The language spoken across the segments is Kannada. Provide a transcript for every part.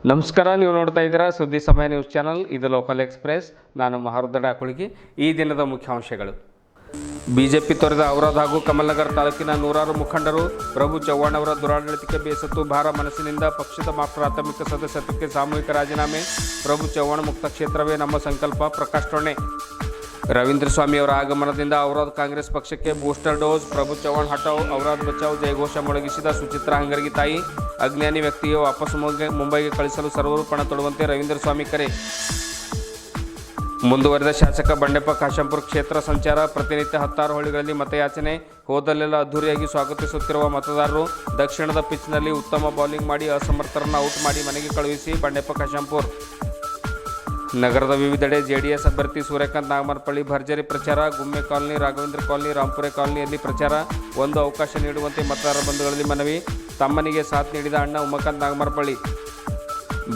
ನಮಸ್ಕಾರ, ನೀವು ನೋಡ್ತಾ ಇದ್ದೀರಾ ಸುದ್ದಿ ಸಮಯ ನ್ಯೂಸ್ ಚಾನಲ್. ಇದು ಲೋಕಲ್ ಎಕ್ಸ್ಪ್ರೆಸ್. ನಾನು ಮಹಾರುದ್ದ ಡಾಕುಳಿಗಿ. ಈ ದಿನದ ಮುಖ್ಯಾಂಶಗಳು. ಬಿಜೆಪಿ ತೊರೆದ ಔರಾದ್ ಹಾಗೂ ಕಮಲ್ನಗರ್ ತಾಲೂಕಿನ ನೂರಾರು ಮುಖಂಡರು ಪ್ರಭು ಚವ್ಹಾಣ್ ಅವರ ದುರಾಡಳಿತಕ್ಕೆ ಬೇಸತ್ತು ಭಾರ ಮನಸ್ಸಿನಿಂದ ಪಕ್ಷದ ಪ್ರಾಥಮಿಕ ಸದಸ್ಯತ್ವಕ್ಕೆ ಸಾಮೂಹಿಕ ರಾಜೀನಾಮೆ. ಪ್ರಭು ಚವ್ಹಾಣ್ ಮುಕ್ತ ಕ್ಷೇತ್ರವೇ ನಮ್ಮ ಸಂಕಲ್ಪ. ಪ್ರಕಾಶ್ ಟೊಣ್ಣೆ. ರವೀಂದ್ರ ಸ್ವಾಮಿ ಅವರ ಆಗಮನದಿಂದ ಔರಾದ್ ಕಾಂಗ್ರೆಸ್ ಪಕ್ಷಕ್ಕೆ ಬೂಸ್ಟರ್ ಡೋಸ್. ಪ್ರಭು ಚವ್ಹಾಣ್ ಹಟಾವ್, ಔರಾದ್ ಬಚಾವ್ ಜಯಘೋಷ ಮೊಳಗಿಸಿದ ಸುಚಿತ್ರಾ ಹಂಗರ್ಗಿ ತಾಯಿ. ಅಜ್ಞಾನಿ ವ್ಯಕ್ತಿಗೆ ವಾಪಸ್ ಮುಂಬೈಗೆ ಕಳಿಸಲು ಸರ್ವರು ಪಣ ತೊಡುವಂತೆ ರವೀಂದ್ರ ಸ್ವಾಮಿ ಕರೆ. ಮುಂದುವರೆದ ಶಾಸಕ ಬಂಡೆಪ್ಪ ಕಾಶಂಪುರ ಕ್ಷೇತ್ರ ಸಂಚಾರ. ಪ್ರತಿನಿತ್ಯ 16 ಹಳ್ಳಿಗಳಲ್ಲಿ ಮತಯಾಚನೆ. ಹೋದಲ್ಲೆಲ್ಲ ಅದ್ಧೂರಿಯಾಗಿ ಸ್ವಾಗತಿಸುತ್ತಿರುವ ಮತದಾರರು. ದಕ್ಷಿಣದ ಪಿಚ್ನಲ್ಲಿ ಉತ್ತಮ ಬೌಲಿಂಗ್ ಮಾಡಿ ಅಸಮರ್ಥರನ್ನು ಔಟ್ ಮಾಡಿ ಮನೆಗೆ ಕಳುಹಿಸಿ ಬಂಡೆಪ್ಪ ಕಾಶಂಪುರ್. ನಗರದ ವಿವಿಧೆಡೆ ಜೆಡಿಎಸ್ ಅಭ್ಯರ್ಥಿ ಸೂರ್ಯಕಾಂತ್ ನಾಗಮರಪಳ್ಳಿ ಭರ್ಜರಿ ಪ್ರಚಾರ. ಗುಮ್ಮೆ ಕಾಲನಿ, ರಾಘವೇಂದ್ರ ಕಾಲನಿ, ರಾಂಪುರೆ ಕಾಲನಿಯಲ್ಲಿ ಪ್ರಚಾರ. ಒಂದು ಅವಕಾಶ ನೀಡುವಂತೆ ಮತದಾರ ಬಂಧುಗಳಲ್ಲಿ ಮನವಿ. ತಮ್ಮನಿಗೆ ಸಾಥ್ ನೀಡಿದ ಅಣ್ಣ ಉಮಾಕಾಂತ್ ನಾಗಮರಪಳ್ಳಿ.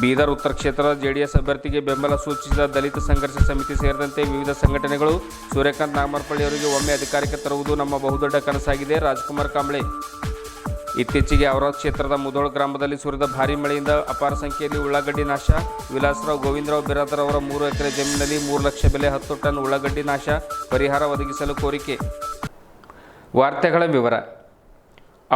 ಬೀದರ್ ಉತ್ತರ ಕ್ಷೇತ್ರದ ಜೆಡಿಎಸ್ ಅಭ್ಯರ್ಥಿಗೆ ಬೆಂಬಲ ಸೂಚಿಸಿದ ದಲಿತ ಸಂಘರ್ಷ ಸಮಿತಿ ಸೇರಿದಂತೆ ವಿವಿಧ ಸಂಘಟನೆಗಳು. ಸೂರ್ಯಕಾಂತ್ ನಾಗಮರಪಳ್ಳಿ ಅವರಿಗೆ ಒಮ್ಮೆ ಅಧಿಕಾರಕ್ಕೆ ತರುವುದು ನಮ್ಮ ಬಹುದೊಡ್ಡ ಕನಸಾಗಿದೆ. ರಾಜ್ಕುಮಾರ್ ಕಾಂಬ್ಳೆ. ಇತ್ತೀಚೆಗೆ ಔರಾದ್ ಕ್ಷೇತ್ರದ ಮುದೋಳ ಗ್ರಾಮದಲ್ಲಿ ಸುರಿದ ಭಾರೀ ಮಳೆಯಿಂದ ಅಪಾರ ಸಂಖ್ಯೆಯಲ್ಲಿ ಉಳ್ಳಾಗಡ್ಡಿ ನಾಶ. ವಿಲಾಸರಾವ್ ಗೋವಿಂದರಾವ್ ಬಿರಾದರ್ ಅವರ 3 ಎಕರೆ ಜಮೀನಿನಲ್ಲಿ 3 ಲಕ್ಷ ಬೆಲೆ 10 ಟನ್ ಉಳ್ಳಾಗಡ್ಡಿ ನಾಶ. ಪರಿಹಾರ ಒದಗಿಸಲು ಕೋರಿಕೆ. ವಾರ್ತೆಗಳ ವಿವರ.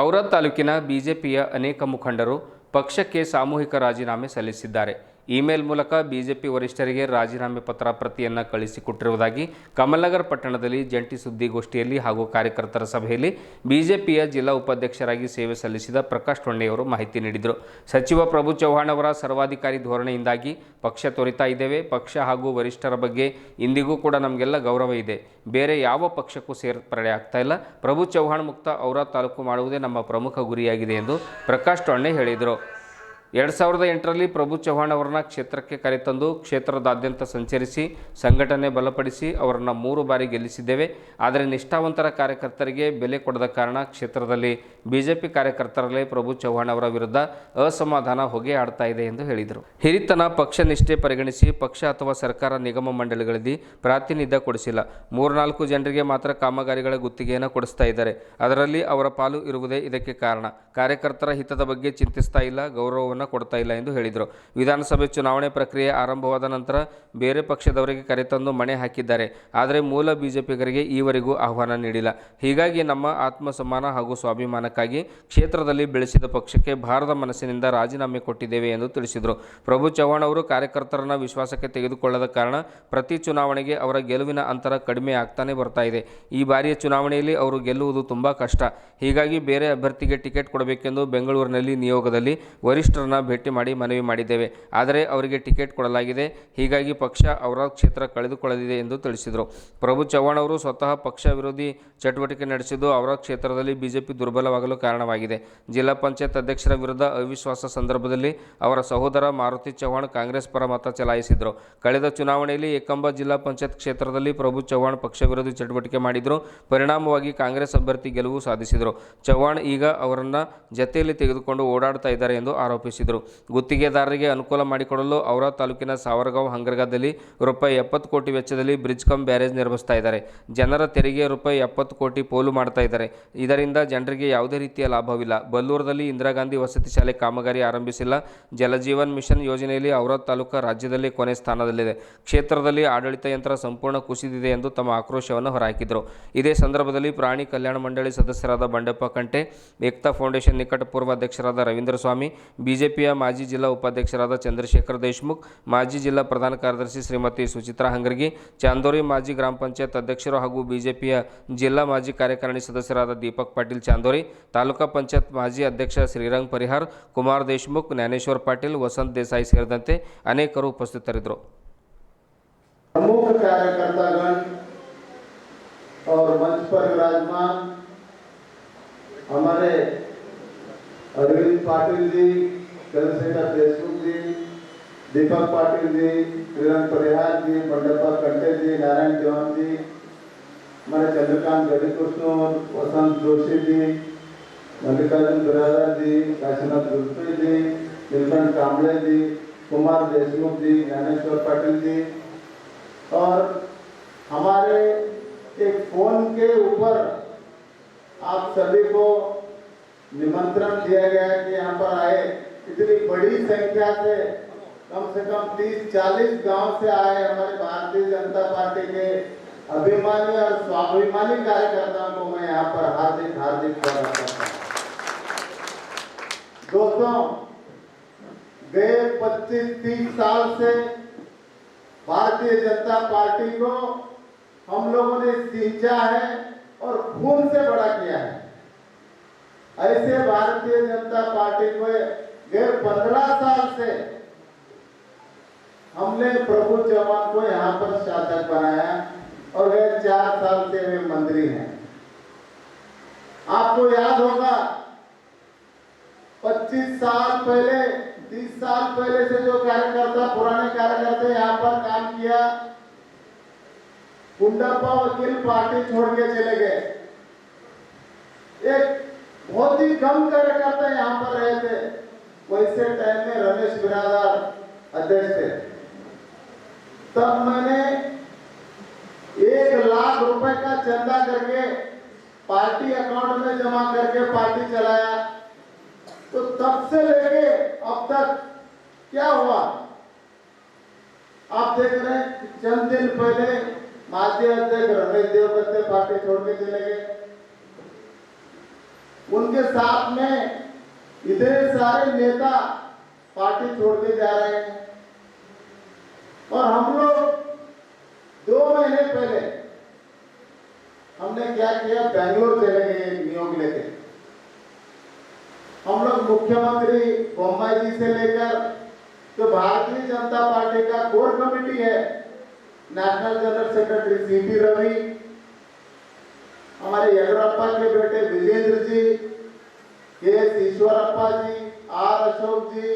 ಔರಾದ್ ತಾಲೂಕಿನ ಬಿಜೆಪಿಯ ಅನೇಕ ಮುಖಂಡರು ಪಕ್ಷಕ್ಕೆ ಸಾಮೂಹಿಕ ರಾಜೀನಾಮೆ ಸಲ್ಲಿಸಿದ್ದಾರೆ. ಇಮೇಲ್ ಮೂಲಕ ಬಿಜೆಪಿ ವರಿಷ್ಠರಿಗೆ ರಾಜೀನಾಮೆ ಪತ್ರ ಪ್ರತಿಯನ್ನು ಕಳಿಸಿಕೊಟ್ಟಿರುವುದಾಗಿ ಕಮಲ್ನಗರ್ ಪಟ್ಟಣದಲ್ಲಿ ಜಂಟಿ ಸುದ್ದಿಗೋಷ್ಠಿಯಲ್ಲಿ ಹಾಗೂ ಕಾರ್ಯಕರ್ತರ ಸಭೆಯಲ್ಲಿ ಬಿಜೆಪಿಯ ಜಿಲ್ಲಾ ಉಪಾಧ್ಯಕ್ಷರಾಗಿ ಸೇವೆ ಸಲ್ಲಿಸಿದ ಪ್ರಕಾಶ್ ಟೊಣ್ಣೆಯವರು ಮಾಹಿತಿ ನೀಡಿದರು. ಸಚಿವ ಪ್ರಭು ಚವ್ಹಾಣ್ ಅವರ ಸರ್ವಾಧಿಕಾರಿ ಧೋರಣೆಯಿಂದಾಗಿ ಪಕ್ಷ ತೊರೆತಾ ಇದ್ದೇವೆ. ಪಕ್ಷ ಹಾಗೂ ವರಿಷ್ಠರ ಬಗ್ಗೆ ಇಂದಿಗೂ ಕೂಡ ನಮಗೆಲ್ಲ ಗೌರವ ಇದೆ. ಬೇರೆ ಯಾವ ಪಕ್ಷಕ್ಕೂ ಸೇರ್ಪಡೆ ಆಗ್ತಾ ಇಲ್ಲ. ಪ್ರಭು ಚವ್ಹಾಣ್ ಮುಕ್ತ ಔರಾದ್ ತಾಲೂಕು ಮಾಡುವುದೇ ನಮ್ಮ ಪ್ರಮುಖ ಗುರಿಯಾಗಿದೆ ಎಂದು ಪ್ರಕಾಶ್ ಟೊಣ್ಣೆ ಹೇಳಿದರು. 2008ರಲ್ಲಿ ಪ್ರಭು ಚವ್ಹಾಣ್ ಅವರನ್ನ ಕ್ಷೇತ್ರಕ್ಕೆ ಕರೆತಂದು ಕ್ಷೇತ್ರದಾದ್ಯಂತ ಸಂಚರಿಸಿ ಸಂಘಟನೆ ಬಲಪಡಿಸಿ ಅವರನ್ನು 3 ಬಾರಿ ಗೆಲ್ಲಿಸಿದ್ದೇವೆ. ಆದರೆ ನಿಷ್ಠಾವಂತರ ಕಾರ್ಯಕರ್ತರಿಗೆ ಬೆಲೆ ಕೊಡದ ಕಾರಣ ಕ್ಷೇತ್ರದಲ್ಲಿ ಬಿಜೆಪಿ ಕಾರ್ಯಕರ್ತರಲ್ಲೇ ಪ್ರಭು ಚವ್ಹಾಣ್ ಅವರ ವಿರುದ್ಧ ಅಸಮಾಧಾನ ಹೊಗೆ ಆಡ್ತಾ ಇದೆ ಎಂದು ಹೇಳಿದರು. ಹಿರಿತನ, ಪಕ್ಷ ನಿಷ್ಠೆ ಪರಿಗಣಿಸಿ ಪಕ್ಷ ಅಥವಾ ಸರ್ಕಾರ ನಿಗಮ ಮಂಡಳಿಗಳಲ್ಲಿ ಪ್ರಾತಿನಿಧ್ಯ ಕೊಡಿಸಿಲ್ಲ. 3-4 ಜನರಿಗೆ ಮಾತ್ರ ಕಾಮಗಾರಿಗಳ ಗುತ್ತಿಗೆಯನ್ನು ಕೊಡಿಸ್ತಾ ಇದ್ದಾರೆ. ಅದರಲ್ಲಿ ಅವರ ಪಾಲು ಇರುವುದೇ ಇದಕ್ಕೆ ಕಾರಣ. ಕಾರ್ಯಕರ್ತರ ಹಿತದ ಬಗ್ಗೆ ಚಿಂತಿಸ್ತಾ ಇಲ್ಲ, ಗೌರವವನ್ನು ಕೊಡ್ತಾ ಇಲ್ಲ ಎಂದು ಹೇಳಿದರು. ವಿಧಾನಸಭೆ ಚುನಾವಣೆ ಪ್ರಕ್ರಿಯೆ ಆರಂಭವಾದ ನಂತರ ಬೇರೆ ಪಕ್ಷದವರಿಗೆ ಕರೆತಂದು ಮಣೆ ಹಾಕಿದ್ದಾರೆ. ಆದರೆ ಮೂಲ ಬಿಜೆಪಿಗರಿಗೆ ಈವರೆಗೂ ಆಹ್ವಾನ ನೀಡಿಲ್ಲ. ಹೀಗಾಗಿ ನಮ್ಮ ಆತ್ಮಸಮ್ಮಾನ ಹಾಗೂ ಸ್ವಾಭಿಮಾನಕ್ಕಾಗಿ ಕ್ಷೇತ್ರದಲ್ಲಿ ಬೆಳೆಸಿದ ಪಕ್ಷಕ್ಕೆ ಭಾರದ ಮನಸ್ಸಿನಿಂದ ರಾಜೀನಾಮೆ ಕೊಟ್ಟಿದ್ದೇವೆ ಎಂದು ತಿಳಿಸಿದರು. ಪ್ರಭು ಚವ್ಹಾಣ್ ಅವರು ಕಾರ್ಯಕರ್ತರನ್ನು ವಿಶ್ವಾಸಕ್ಕೆ ತೆಗೆದುಕೊಳ್ಳದ ಕಾರಣ ಪ್ರತಿ ಚುನಾವಣೆಗೆ ಅವರ ಗೆಲುವಿನ ಅಂತರ ಕಡಿಮೆ ಆಗ್ತಾನೆ ಬರ್ತಾ ಇದೆ. ಈ ಬಾರಿಯ ಚುನಾವಣೆಯಲ್ಲಿ ಅವರು ಗೆಲ್ಲುವುದು ತುಂಬ ಕಷ್ಟ. ಹೀಗಾಗಿ ಬೇರೆ ಅಭ್ಯರ್ಥಿಗೆ ಟಿಕೆಟ್ ಕೊಡಬೇಕೆಂದು ಬೆಂಗಳೂರಿನಲ್ಲಿ ನಿಯೋಗದಲ್ಲಿ ವರಿಷ್ಠರನ್ನು ಭೇಟಿ ಮಾಡಿ ಮನವಿ ಮಾಡಿದ್ದೇವೆ. ಆದರೆ ಅವರಿಗೆ ಟಿಕೆಟ್ ಕೊಡಲಾಗಿದೆ. ಹೀಗಾಗಿ ಪಕ್ಷ ಔರಾದ್ ಕ್ಷೇತ್ರ ಕಳೆದುಕೊಳ್ಳಲಿದೆ ಎಂದು ತಿಳಿಸಿದರು. ಪ್ರಭು ಚವ್ಹಾಣ್ ಅವರು ಸ್ವತಃ ಪಕ್ಷ ವಿರೋಧಿ ಚಟುವಟಿಕೆ ನಡೆಸಿದ್ದು ಔರಾದ್ ಕ್ಷೇತ್ರದಲ್ಲಿ ಬಿಜೆಪಿ ದುರ್ಬಲವಾಗಲು ಕಾರಣವಾಗಿದೆ. ಜಿಲ್ಲಾ ಪಂಚಾಯತ್ ಅಧ್ಯಕ್ಷರ ವಿರುದ್ಧ ಅವಿಶ್ವಾಸ ಸಂದರ್ಭದಲ್ಲಿ ಅವರ ಸಹೋದರ ಮಾರುತಿ ಚವ್ಹಾಣ್ ಕಾಂಗ್ರೆಸ್ ಪರ ಮತ ಚಲಾಯಿಸಿದರು. ಕಳೆದ ಚುನಾವಣೆಯಲ್ಲಿ ಏಕಂಬ ಜಿಲ್ಲಾ ಪಂಚಾಯತ್ ಕ್ಷೇತ್ರದಲ್ಲಿ ಪ್ರಭು ಚವ್ಹಾಣ್ ಪಕ್ಷ ವಿರೋಧಿ ಚಟುವಟಿಕೆ ಮಾಡಿದರು. ಪರಿಣಾಮವಾಗಿ ಕಾಂಗ್ರೆಸ್ ಅಭ್ಯರ್ಥಿ ಗೆಲುವು ಸಾಧಿಸಿದರು. ಚವ್ಹಾಣ್ ಈಗ ಅವರನ್ನು ಜತೆಯಲ್ಲಿ ತೆಗೆದುಕೊಂಡು ಓಡಾಡ್ತಾ ಇದ್ದಾರೆ ಎಂದು ಆರೋಪಿಸಿದರು. ಗುತ್ತಿಗೆದಾರರಿಗೆ ಅನುಕೂಲ ಮಾಡಿಕೊಡಲು ಔರಾದ್ ತಾಲೂಕಿನ ಸಾವರಗಾಂವ್ ಹಂಗರ್ಗಾದಲ್ಲಿ ರೂಪಾಯಿ 70 ಕೋಟಿ ವೆಚ್ಚದಲ್ಲಿ ಬ್ರಿಡ್ಜ್ ಕಮ್ ಬ್ಯಾರೇಜ್ ನಿರ್ಮಿಸ್ತಾ ಇದ್ದಾರೆ. ಜನರ ತೆರಿಗೆ ರೂಪಾಯಿ 70 ಕೋಟಿ ಪೋಲು ಮಾಡ್ತಾ ಇದ್ದಾರೆ. ಇದರಿಂದ ಜನರಿಗೆ ಯಾವುದೇ ರೀತಿಯ ಲಾಭವಿಲ್ಲ. ಬಲ್ಲೂರದಲ್ಲಿ ಇಂದಿರಾ ಗಾಂಧಿ ವಸತಿ ಶಾಲೆ ಕಾಮಗಾರಿ ಆರಂಭಿಸಿಲ್ಲ. ಜಲಜೀವನ್ ಮಿಷನ್ ಯೋಜನೆಯಲ್ಲಿ ಔರಾದ್ ತಾಲೂಕು ರಾಜ್ಯದಲ್ಲೇ ಕೊನೆ ಸ್ಥಾನದಲ್ಲಿದೆ. ಕ್ಷೇತ್ರದಲ್ಲಿ ಆಡಳಿತ ಯಂತ್ರ ಸಂಪೂರ್ಣ ಕುಸಿದಿದೆ ಎಂದು ತಮ್ಮ ಆಕ್ರೋಶವನ್ನು ಹೊರಹಾಕಿದರು. ಇದೇ ಸಂದರ್ಭದಲ್ಲಿ ಪ್ರಾಣಿ ಕಲ್ಯಾಣ ಮಂಡಳಿ ಸದಸ್ಯರಾದ ಬಂಡೆಪ್ಪ ಕಂಟೆ, ಏಕ್ತಾ ಫೌಂಡೇಶನ್ ನಿಕಟ ಪೂರ್ವಾಧ್ಯಕ್ಷರಾದ ರವೀಂದ್ರ ಸ್ವಾಮಿ, ಬಿಜೆಪಿಯ ಮಾಜಿ ಜಿಲ್ಲಾ ಉಪಾಧ್ಯಕ್ಷರಾದ ಚಂದ್ರಶೇಖರ್ ದೇಶ್ಮುಖ್, ಮಾಜಿ ಜಿಲ್ಲಾ ಪ್ರಧಾನ ಕಾರ್ಯದರ್ಶಿ ಶ್ರೀಮತಿ ಸುಚಿತ್ರಾ ಹಂಗರ್ಗಿ, ಚಾಂದೋರಿ ಮಾಜಿ ಗ್ರಾಮ ಪಂಚಾಯತ್ ಅಧ್ಯಕ್ಷರು ಹಾಗೂ ಬಿಜೆಪಿಯ ಜಿಲ್ಲಾ ಮಾಜಿ ಕಾರ್ಯಕಾರಿಣಿ ಸದಸ್ಯರಾದ ದೀಪಕ್ ಪಾಟೀಲ್ ಚಾಂದೋರಿ, ತಾಲೂಕಾ ಪಂಚಾಯತ್ ಮಾಜಿ ಅಧ್ಯಕ್ಷ ಶ್ರೀರಂಗ್ ಪರಿಹಾರ್, ಕುಮಾರ್ ದೇಶ್ಮುಖ್, ಜ್ಞಾನೇಶ್ವರ್ ಪಾಟೀಲ್, ವಸಂತ್ ದೇಸಾಯಿ ಸೇರಿದಂತೆ ಅನೇಕರು ಉಪಸ್ಥಿತರಿದ್ದರು. प्रमुख कार्यकर्तागण और मंच पर विराजमान हमारे अरविंद पाटिल जी, चंद्रशेखर देशमुख जी, दीपक पाटिल जी, श्रीरंग परिहार जी, बंडेप्पा कंटे जी, नारायण चौहान जी, हमारे चंद्रकांत गढ़ीकृष्ण, वसंत जोशी जी, मल्लिकार्जुन बिरादर जी, काशीनाथ गुरप्रीत जी, नीलकंठ कांबळे जी, कुमार देशमुख जी, ज्ञानेश्वर पाटिल जी और हमारे एक फोन के ऊपर आप सभी को निमंत्रण दिया गया कि यहाँ पर आए इतनी बड़ी संख्या से कम 30-40 गांव से आए हमारे भारतीय जनता पार्टी के अभिमानी और स्वाभिमानी कार्यकर्ताओं को मैं यहाँ पर हार्दिक हार्दिक स्वागत करता हूँ। दोस्तों, गए 25-30 साल से भारतीय जनता पार्टी को हम लोगों ने सींचा है और खून से बड़ा किया है। ऐसे भारतीय जनता पार्टी को गए 15 साल से हमने प्रभु चौहान को यहाँ पर शासक बनाया और गए 4 साल से वे मंत्री हैं। आपको याद होगा 25 साल पहले 30 साल पहले से जो कार्यकर्ता पुराने कार्यकर्ता यहाँ पर काम किया, गुंडापा वकील पार्टी छोड़ के चले गए। एक बहुत ही कम कार्यकर्ता यहाँ पर रहे थे। वैसे टाइम में रमेश बिरादार अध्यक्ष थे। तब मैंने 1 लाख रुपए का चंदा करके पार्टी अकाउंट में जमा करके पार्टी चलाया। तो तब से लेके अब तक क्या हुआ आप देख रहे हैं। चंद दिन पहले माजी अध्यक्ष रमेश देवगत्ते पार्टी छोड़ के चले गए। उनके साथ में इतने सारे नेता पार्टी छोड़ के जा रहे हैं। और हम लोग 2 महीने पहले हमने क्या किया, बेंगलोर चले गए नियोग लेके। हम लोग मुख्यमंत्री बोम्मई जी से लेकर जो भारतीय जनता पार्टी का कोर कमेटी है, national general secretary C P, Ravi Yediyurappa के बेटे विजेंद्र जी, के ईश्वरप्पा जी, आर अशोक जी,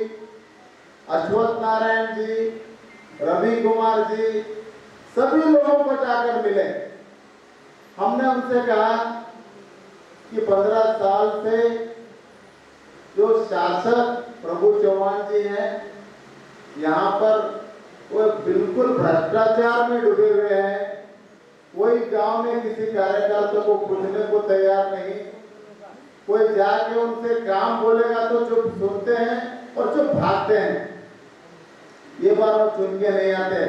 अश्वत्थ नारायण जी, रवि कुमार जी, सभी लोगों को जाकर मिले। हमने उनसे कहा कि 15 साल से जो शासक प्रभु चौहान जी हैं यहाँ पर वो बिल्कुल भ्रष्टाचार में डूबे हुए हैं। कोई गांव में किसी कार्यकर्ता को पूछने को तैयार नहीं। कोई जाके उनसे काम बोलेगा तो चुप सुनते हैं और चुप भागते हैं। ये बार वो चुन के नहीं आते,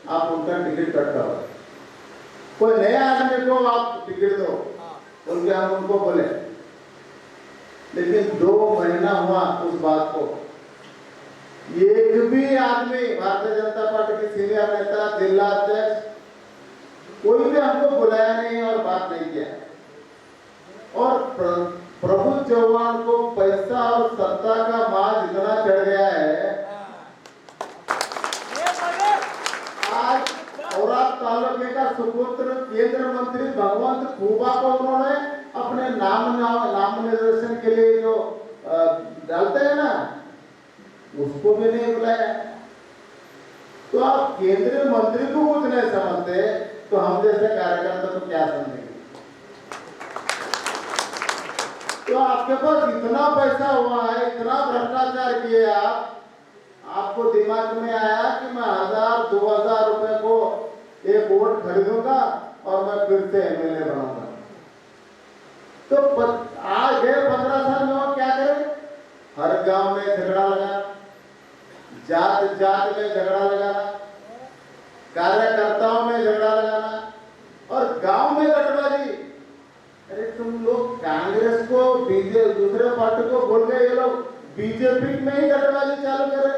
आप उनका टिकट कट करो। कोई नया आदमी को आप टिकट दो, उनके हम उनको बोले। लेकिन 2 महीना हुआ उस बात को, एक भी आदमी भारतीय जनता पार्टी के सीनियर नेता, जिला अध्यक्ष, कोई भी हमको बुलाया नहीं और बात नहीं किया। और प्रभु चौहान को पैसा और सत्ता का माज इतना चढ़ गया है। आज औरात तालुके का सुपुत्र केंद्र मंत्री भगवंत खूबा को उन्होंने अपने नाम निर्देशन के लिए जो डालते हैं ना, उसको भी नहीं बुलाया। तो आप केंद्रीय मंत्री को कुछ नहीं समझते तो हम जैसे कार्यकर्ता को क्या समझेंगे। तो आपके पास इतना पैसा हुआ है, इतना भ्रष्टाचार किए आपको दिमाग में आया कि मैं 1000-2000 रुपए को एक वोट खरीदूंगा और मैं फिर से एमएलए बनाऊंगा। तो आज गए 15 साल में वो क्या करें, हर गांव में झगड़ा लगाना, जात जात में झगड़ा लगाना, कार्यकर्ताओं में झगड़ा लगाना और गांव में गठबाजी। अरे तुम लोग कांग्रेस को दूसरे पार्टी को बोल गए, ये लोग बीजेपी में ही गठबाजी चालू करे।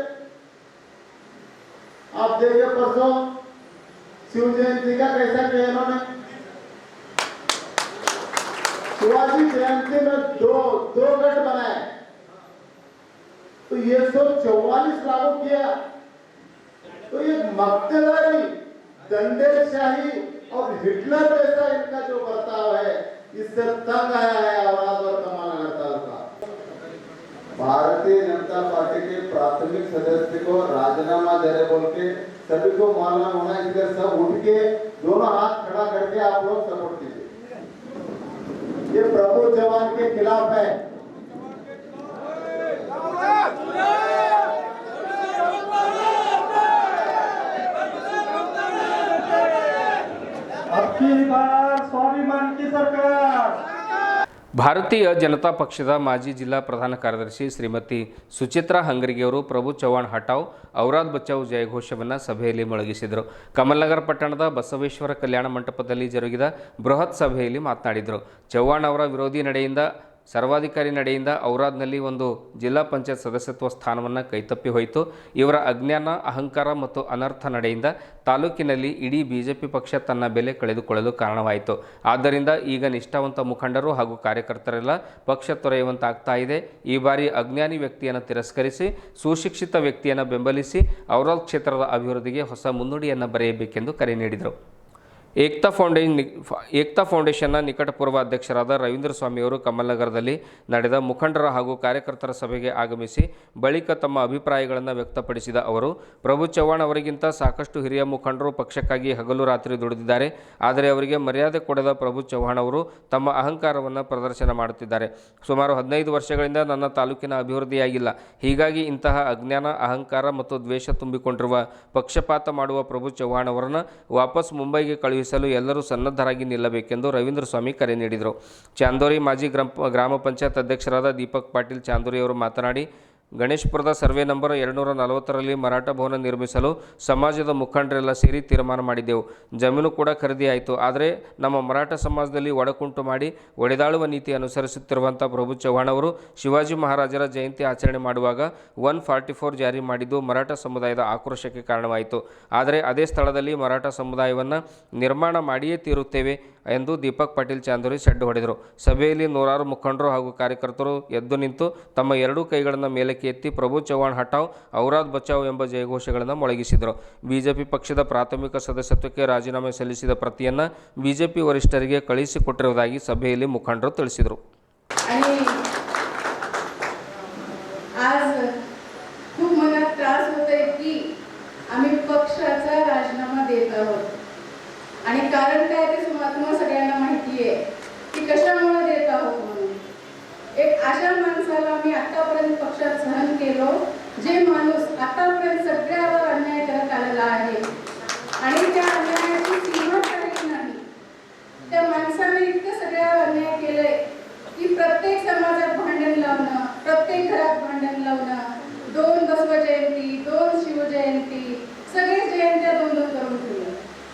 आप देखिए परसों शिव जयंती का कैसा किया इन्होंने। शिवाजी जयंती में दो गठ बनाए तो ये सब 44 लागू किया। तो ये मक्तेदारी, दंडेलशाही और हिटलर जैसा इनका जो बर्ताव है, इससे तंग आया है औराद और कमाल हड़ताल का। भारतीय जनता पार्टी के प्राथमिक सदस्य को राजीनामा दे रहे बोल के सभी को मालूम होना, इसलिए सब उठ के दोनों हाथ खड़ा करके आप लोग सपोर्ट कीजिए। ये प्रभु चौहान के खिलाफ है। अब की बार स्वाभिमान की सरकार। ಭಾರತೀಯ ಜನತಾ ಪಕ್ಷದ ಮಾಜಿ ಜಿಲ್ಲಾ ಪ್ರಧಾನ ಕಾರ್ಯದರ್ಶಿ ಶ್ರೀಮತಿ ಸುಚಿತ್ರಾ ಹಂಗರಿಗೆಯವರು ಪ್ರಭು ಚವ್ಹಾಣ್ ಹಟಾವ್ ಔರಾದ್ ಬಚಾವ್ ಜಯಘೋಷವನ್ನು ಸಭೆಯಲ್ಲಿ ಮೊಳಗಿಸಿದರು. ಕಮಲ್ನಗರ ಪಟ್ಟಣದ ಬಸವೇಶ್ವರ ಕಲ್ಯಾಣ ಮಂಟಪದಲ್ಲಿ ಜರುಗಿದ ಬೃಹತ್ ಸಭೆಯಲ್ಲಿ ಮಾತನಾಡಿದರು. ಚವ್ಹಾಣ್ ಅವರ ವಿರೋಧಿ ನಡೆಯಿಂದ ಸರ್ವಾಧಿಕಾರಿ ನಡೆಯಿಂದ ಔರಾದ್ನಲ್ಲಿ ಒಂದು ಜಿಲ್ಲಾ ಪಂಚಾಯತ್ ಸದಸ್ಯತ್ವ ಸ್ಥಾನವನ್ನು ಕೈತಪ್ಪಿ ಹೋಯಿತು. ಇವರ ಅಜ್ಞಾನ, ಅಹಂಕಾರ ಮತ್ತು ಅನರ್ಥ ನಡೆಯಿಂದ ತಾಲೂಕಿನಲ್ಲಿ ಇಡೀ ಬಿಜೆಪಿ ಪಕ್ಷ ತನ್ನ ಬೆಲೆ ಕಳೆದುಕೊಳ್ಳಲು ಕಾರಣವಾಯಿತು. ಆದ್ದರಿಂದ ಈಗ ನಿಷ್ಠಾವಂತ ಮುಖಂಡರು ಹಾಗೂ ಕಾರ್ಯಕರ್ತರೆಲ್ಲ ಪಕ್ಷ ತೊರೆಯುವಂತಾಗ್ತಾ ಇದೆ. ಈ ಬಾರಿ ಅಜ್ಞಾನಿ ವ್ಯಕ್ತಿಯನ್ನು ತಿರಸ್ಕರಿಸಿ ಸುಶಿಕ್ಷಿತ ವ್ಯಕ್ತಿಯನ್ನು ಬೆಂಬಲಿಸಿ ಔರಾದ್ ಕ್ಷೇತ್ರದ ಅಭಿವೃದ್ಧಿಗೆ ಹೊಸ ಮುನ್ನುಡಿಯನ್ನು ಬರೆಯಬೇಕೆಂದು ಕರೆ ನೀಡಿದರು. ಏಕ್ತಾ ಫೌಂಡೇಶನ್ನ ನಿಕಟಪೂರ್ವ ಅಧ್ಯಕ್ಷರಾದ ರವೀಂದ್ರ ಸ್ವಾಮಿಯವರು ಕಮಲ್ನಗರದಲ್ಲಿ ನಡೆದ ಮುಖಂಡರ ಹಾಗೂ ಕಾರ್ಯಕರ್ತರ ಸಭೆಗೆ ಆಗಮಿಸಿ ಬಳಿಕ ತಮ್ಮ ಅಭಿಪ್ರಾಯಗಳನ್ನು ವ್ಯಕ್ತಪಡಿಸಿದ ಅವರು, ಪ್ರಭು ಚವ್ಹಾಣ್ ಅವರಿಗಿಂತ ಸಾಕಷ್ಟು ಹಿರಿಯ ಮುಖಂಡರು ಪಕ್ಷಕ್ಕಾಗಿ ಹಗಲು ರಾತ್ರಿ ದುಡಿದಿದ್ದಾರೆ. ಆದರೆ ಅವರಿಗೆ ಮರ್ಯಾದೆ ಕೊಡದ ಪ್ರಭು ಚವ್ಹಾಣ್ ಅವರು ತಮ್ಮ ಅಹಂಕಾರವನ್ನು ಪ್ರದರ್ಶನ ಮಾಡುತ್ತಿದ್ದಾರೆ. ಸುಮಾರು 15 ವರ್ಷಗಳಿಂದ ನನ್ನ ತಾಲೂಕಿನ ಅಭಿವೃದ್ಧಿಯಾಗಿಲ್ಲ. ಹೀಗಾಗಿ ಇಂತಹ ಅಜ್ಞಾನ, ಅಹಂಕಾರ ಮತ್ತು ದ್ವೇಷ ತುಂಬಿಕೊಂಡಿರುವ ಪಕ್ಷಪಾತ ಮಾಡುವ ಪ್ರಭು ಚವ್ಹಾಣ್ ಅವರನ್ನು ವಾಪಸ್ ಮುಂಬೈಗೆ ಕಳುಹಿಸಲು ಎಲ್ಲರೂ ಸನ್ನದ್ಧರಾಗಿ ನಿಲ್ಲಬೇಕೆಂದು ರವೀಂದ್ರ ಸ್ವಾಮಿ ಕರೆ ನೀಡಿದರು. ಚಾಂದೋರಿ ಮಾಜಿ ಗ್ರಾಮ ಪಂಚಾಯತ್ ಅಧ್ಯಕ್ಷರಾದ ದೀಪಕ್ ಪಾಟೀಲ್ ಚಾಂದೋರಿ ಅವರು ಮಾತನಾಡಿ, ಗಣೇಶಪುರದ ಸರ್ವೆ ನಂಬರ್ 240ರಲ್ಲಿ ಮರಾಠ ಭವನ ನಿರ್ಮಿಸಲು ಸಮಾಜದ ಮುಖಂಡರೆಲ್ಲ ಸೇರಿ ತೀರ್ಮಾನ ಮಾಡಿದ್ದೆವು. ಜಮೀನು ಕೂಡ ಖರೀದಿಯಾಯಿತು. ಆದರೆ ನಮ್ಮ ಮರಾಠ ಸಮಾಜದಲ್ಲಿ ಒಡಕುಂಟು ಮಾಡಿ ಒಡೆದಾಳುವ ನೀತಿ ಅನುಸರಿಸುತ್ತಿರುವಂಥ ಪ್ರಭು ಚವ್ಹಾಣ್ ಅವರು ಶಿವಾಜಿ ಮಹಾರಾಜರ ಜಯಂತಿ ಆಚರಣೆ ಮಾಡುವಾಗ 144 ಜಾರಿ ಮಾಡಿದ್ದು ಮರಾಠ ಸಮುದಾಯದ ಆಕ್ರೋಶಕ್ಕೆ ಕಾರಣವಾಯಿತು. ಆದರೆ ಅದೇ ಸ್ಥಳದಲ್ಲಿ ಮರಾಠ ಸಮುದಾಯವನ್ನು ನಿರ್ಮಾಣ ಮಾಡಿಯೇ ತೀರುತ್ತೇವೆ ಎಂದು ದೀಪಕ್ ಪಾಟೀಲ್ ಚಾಂದೋರಿ ಸಡ್ಡು ಹೊಡೆದರು. ಸಭೆಯಲ್ಲಿ ನೂರಾರು ಮುಖಂಡರು ಹಾಗೂ ಕಾರ್ಯಕರ್ತರು ಎದ್ದು ನಿಂತು ತಮ್ಮ ಎರಡೂ ಕೈಗಳನ್ನು ಮೇಲಕ್ಕೆ ಎತ್ತಿ ಪ್ರಭು ಚವ್ಹಾಣ್ ಹಟಾವ್ ಔರಾದ್ ಬಚಾವ್ ಎಂಬ ಜಯಘೋಷಗಳನ್ನು ಮೊಳಗಿಸಿದರು. ಬಿಜೆಪಿ ಪಕ್ಷದ ಪ್ರಾಥಮಿಕ ಸದಸ್ಯತ್ವಕ್ಕೆ ರಾಜೀನಾಮೆ ಸಲ್ಲಿಸಿದ ಪ್ರತಿಯನ್ನು ಬಿಜೆಪಿ ವರಿಷ್ಠರಿಗೆ ಕಳುಹಿಸಿಕೊಟ್ಟಿರುವುದಾಗಿ ಸಭೆಯಲ್ಲಿ ಮುಖಂಡರು ತಿಳಿಸಿದರು. आणि कारण काय ते तुम्हाला सगळ्यांना माहिती आहे की कशामुळे देत आहोत म्हणून. एक अशा माणसाला मी आतापर्यंत पक्षात सहन केलो, जे माणूस आतापर्यंत सगळ्यावर अन्याय करत आलेला आहे आणि त्या अन्यायाची सीमा काही नाही. त्या माणसाने इतकं सगळ्यावर अन्याय केलंय की प्रत्येक समाजात भांडण लावणं, प्रत्येक घरात भांडण लावणं, 2 बसव जयंती, 2 शिवजयंती, सगळे जयंत्या 2-2 करून ठेवलं.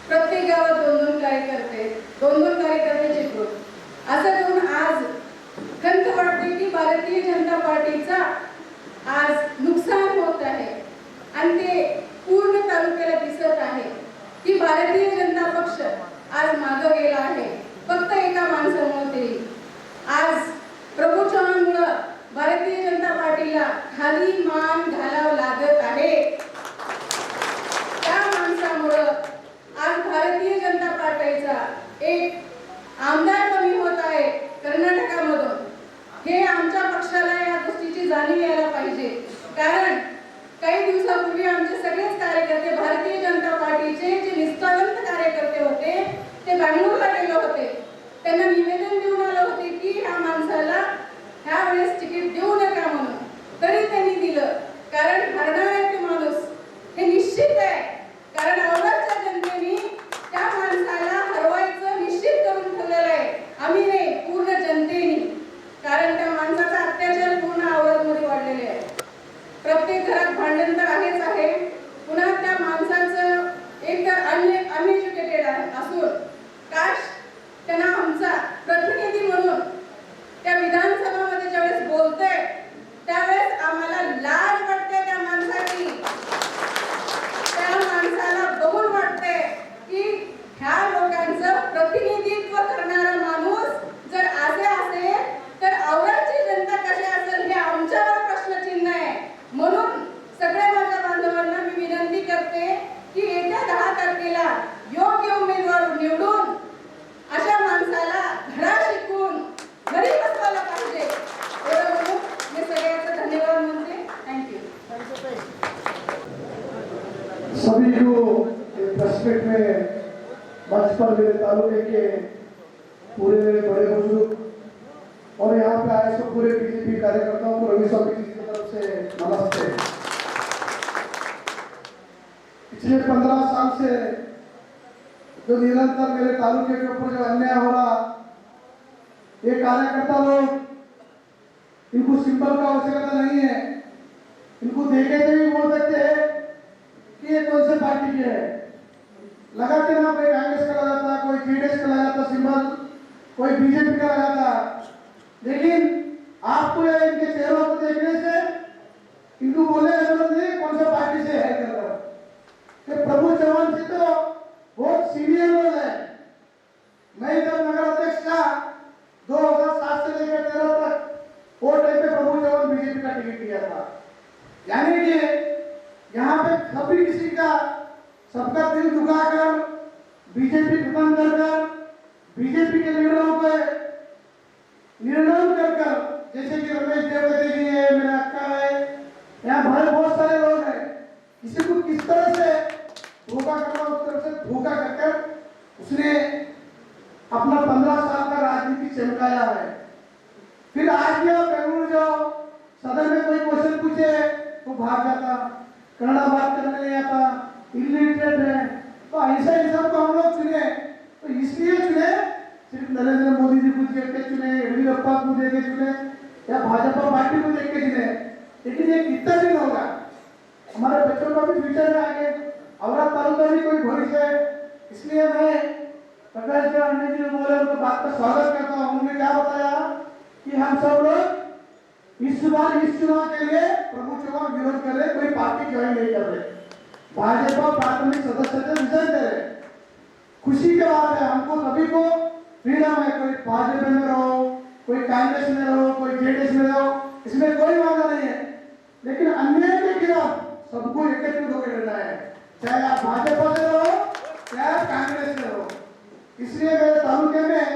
प्रत्येक गावात 2-2 कार्यकर्त्याचे ग्रुप असं करून आज खंत वाटते की भारतीय जनता पार्टीचा आज नुकसान होत आहे आणि ते पूर्ण तालुक्याला दिसत आहे की भारतीय जनता पक्ष आज मागे गेला आहे. फक्त एका माणसामुळे तरी आज प्रभू चव्हाणमुळे भारतीय जनता पार्टीला खाली मान घालावं लागत आहे. त्या माणसामुळे आज भारतीय जनता पार्टीचा एक आमदार कमी होत आहे कर्नाटकामधून. हे आमच्या पक्षाला या गोष्टीची जाणीव यायला पाहिजे. कारण काही दिवसापूर्वी आमचे सगळेच कार्यकर्ते भारतीय जनता पार्टीचे जे निष्ठावंत कार्यकर्ते होते ते बंगळूरला गेले होते. त्यांना निवेदन देऊन आले होते की ह्या माणसाला ह्या वेळेस तिकीट देऊ नका म्हणून. तरी त्यांनी दिलं. कारण हरणार आहे ते माणूस हे निश्चित आहे. कारण औरादच्या जनतेने त्या माणसाला हरवायचं निश्चित करून ठेवलेलं आहे. आम्ही नाही, पूर्ण जनतेने. कारण त्या माणसाचा अत्याचार पूर्ण औरादमध्ये वाढलेले आहे. प्रत्येक घरात भांडण तर आहेच आहे. पुन्हा त्या माणसाचं एक अनएज्युकेटेड असून काश त्यांना आमचा प्रतिनिधी म्हणून त्या विधानसभामध्ये ज्यावेळेस बोलतोय त्यावेळेस आम्हाला लाज वाटते त्या माणसाची. त्या माणसाला बघून वाटते की ह्या लोकांचं प्रतिनिधित्व करणारा माणूस जर असे असेल तर औरादची जनता कशी असेल हे आमच्यावर प्रश्नचिन्ह आहे. म्हणून सगळ्या माझ्या बांधवांना मी विनंती करते की येत्या 10 तारखेला योग्य उमेदवार निवडून अशा माणसाला धडा शिकवून घरी बसवायला पाहिजे. एवढं म्हणून मी सगळ्यांचं धन्यवाद म्हणते. थँक्यू. सभी को प्रेस मीट में मंच पर मेरे तालुके के पूरे बड़े बुजुर्ग और यहाँ पे आए सब पूरे बीजेपी कार्यकर्ताओं को रवि स्वामी जी की तरफ से नमस्ते। पिछले 15 साल से जो निरंतर मेरे तालुके के ऊपर जो अन्याय हो रहा ये कार्यकर्ता लोग, इनको सिंबल का आवश्यकता नहीं है। इनको देखे थे भी बोल सकते हैं कि ये कौन से पार्टी के है। लगा के ना कोई कांग्रेस का लगाता, कोई जेडीएस का लगाता सिंबल, कोई बीजेपी का लगाता। लेकिन आपको या इनके चेहरों को देखने से इनको बोले जरूरत नहीं कौन सा पार्टी से है कि प्रभु चौहान जी तो बहुत सीनियर लोग है। मैं जब नगर अध्यक्ष था 2007 से लेकर 13 तक, वो टाइम पे प्रभु चौहान बीजेपी का टिकट दिया था। यानी कि यहाँ पे कभी किसी का सबका दिल दुखाकर बीजेपी खत्म कर बीजेपी के लीडरों को निर्णय कर, जैसे कि रमेश देवगति जी है, मेरा अक्का है, यहाँ भरे बहुत सारे लोग हैं। किसी को किस तरह से धोखा करना, उस तरह से धोखा कर उसने अपना 15 साल का राजनीति चमकाया है। फिर आज भी बेंगलुरु जाओ, सदन में कोई क्वेश्चन पूछे तो भाग जाता, कन्नड़ा बात करने नहीं आता, इलिटरेट है। तो ऐसा इंसान को हम लोग चुने, तो इसलिए चुने, सिर्फ नरेंद्र मोदी जी को देख के चुने, येडियुरप्पा को देख के चुने या भाजपा पार्टी को देख के चुने। लेकिन ये कितना दिन होगा, हमारे बच्चों का भी फ्यूचर है आगे, औरत तालुका भी कोई भविष्य है। इसलिए मैं प्रकाश जी अन्य जी बोले उनकी बात का स्वागत करता हूँ। उन्होंने क्या बताया कि हम सब लोग इस बार इस चुनाव के लिए प्रभु चौहान विरोध कर रहे, कोई पार्टी ज्वाइन नहीं कर रहे, भाजपा प्राथमिक सदस्य से रिजाइन दे रहे। खुशी की बात है, हमको सभी को फ्रीडम है, कोई भाजपा में रहो, कोई कांग्रेस में रहो, कोई जेडीएस में रहो, इसमें कोई वादा नहीं है। लेकिन अन्याय के खिलाफ सबको एकत्रित होकर लड़ना है, चाहे आप भाजपा से रहो चाहे आप कांग्रेस से रहो। इसलिए मेरे तालुके में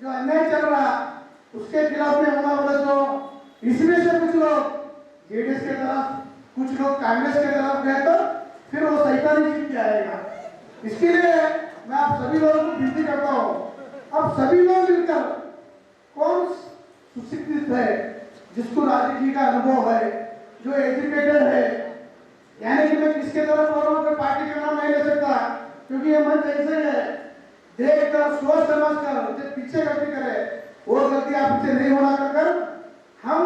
जो अन्याय चल रहा उसके खिलाफ में होना वाला, जो इसमें से कुछ लोग जेडीएस के तरफ, कुछ लोग कांग्रेस के तरफ गए तो फिर वो शैतानी जीत के आएगा। इसके लिए मैं आप सभी लोगों को विनती करता हूँ, अब सभी लोग मिलकर कौन सुशिक्षित है, जिसको राजनीति का अनुभव है, जो एजुकेटेड है, यानी कि मैं किसके तरफ बोल रहा हूँ, पार्टी का नाम नहीं ले सकता क्योंकि ये मंच ऐसे है, देख कर सोच समझ कर जो पीछे गलती करे वो गलती आप पीछे नहीं होना कर हम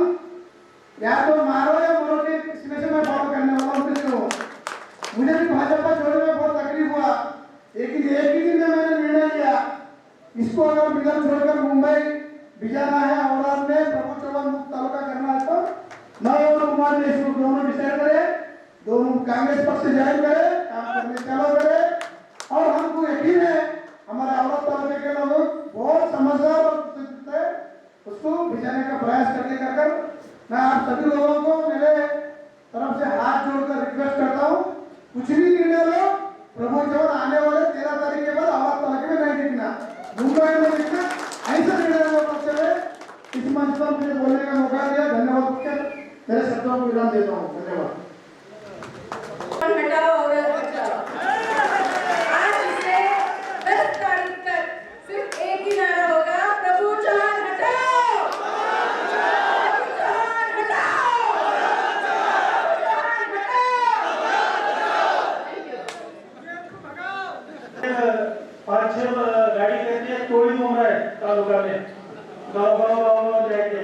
या तो मारो या मरो के इसमें से मैं फॉलो करने वाला हूँ। मुझे भी भाजपा छोड़ने में बहुत तकलीफ हुआ, लेकिन एक ही दिन में मैंने निर्णय लिया, इसको अगर बिगड़ छोड़कर मुंबई भिजाना है और आपने प्रभु चौहान मुक्त तालुका करना है तो मैं और कुमार देशमुख दोनों डिसाइड करे, दोनों कांग्रेस पक्ष से ज्वाइन करे, काम करने चालू करे। और हमको यकीन है हमारे औरत तालुके के लोग बहुत समझदार और है, उसको भिजाने का प्रयास करने का मैं आप सभी लोगों को मेरे तरफ से हाथ जोड़कर रिक्वेस्ट करता हूँ, कुछ भी निर्णय लो, प्रभु चौहान आने वाले 13 तारीख के बाद औरत तालुके में नहीं दिखना, मुंबई में दिखना, ऐसा निर्णय लो पक्ष में। इस मंच पर मुझे बोलने का मौका दिया, धन्यवाद कहकर मेरे शब्दों को विराम देता हूँ। धन्यवाद। हटाओ औरत बचाओ। आज से 10 तारीख तक सिर्फ एक ही नारा होगा, प्रभु चौहान हटाओ, प्रभु चौहान हटाओ, प्रभु चौहान हटाओ। 5-6 गाड़ी कहती है टोली घूम रहा है तालुका में, गाँव जाएंगे।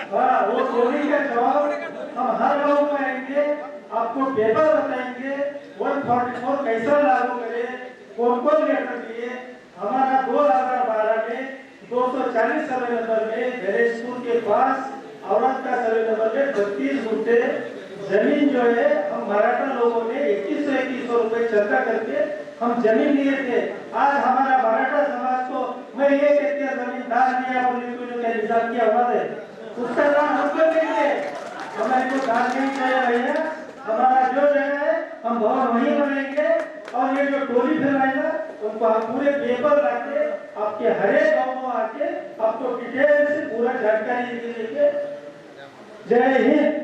हाँ, वो टोली का जवाब हम हर गाँव में आएंगे, आपको पेपर बताएंगे 144 कैसा लागू करे, कौन कौन लेटर दिए। हमारा 2012 में 240 सर्वे नंबर में गणेशपुर के पास औरत का सर्वे नंबर में 32 गुंठे जमीन जो है हम मराठा लोगों ने 2100 रुपए चर्चा करके हम जमीन लिए थे। आज हमारा मराठा समाज को मैं ये कहते हैं जमीन दान दिया बोले कोई क्या निजाम किया हुआ है, उसका दान हमको देंगे, हमारे को दान नहीं चाहिए भैया। हमारा जो जगह है हम भवन वहीं बनाएंगे और ये जो टोली फैलाएगा उनको हम पूरे पेपर लाके आपके हरे गाँव में आके आपको डिटेल से पूरा जानकारी देंगे। जय हिंद।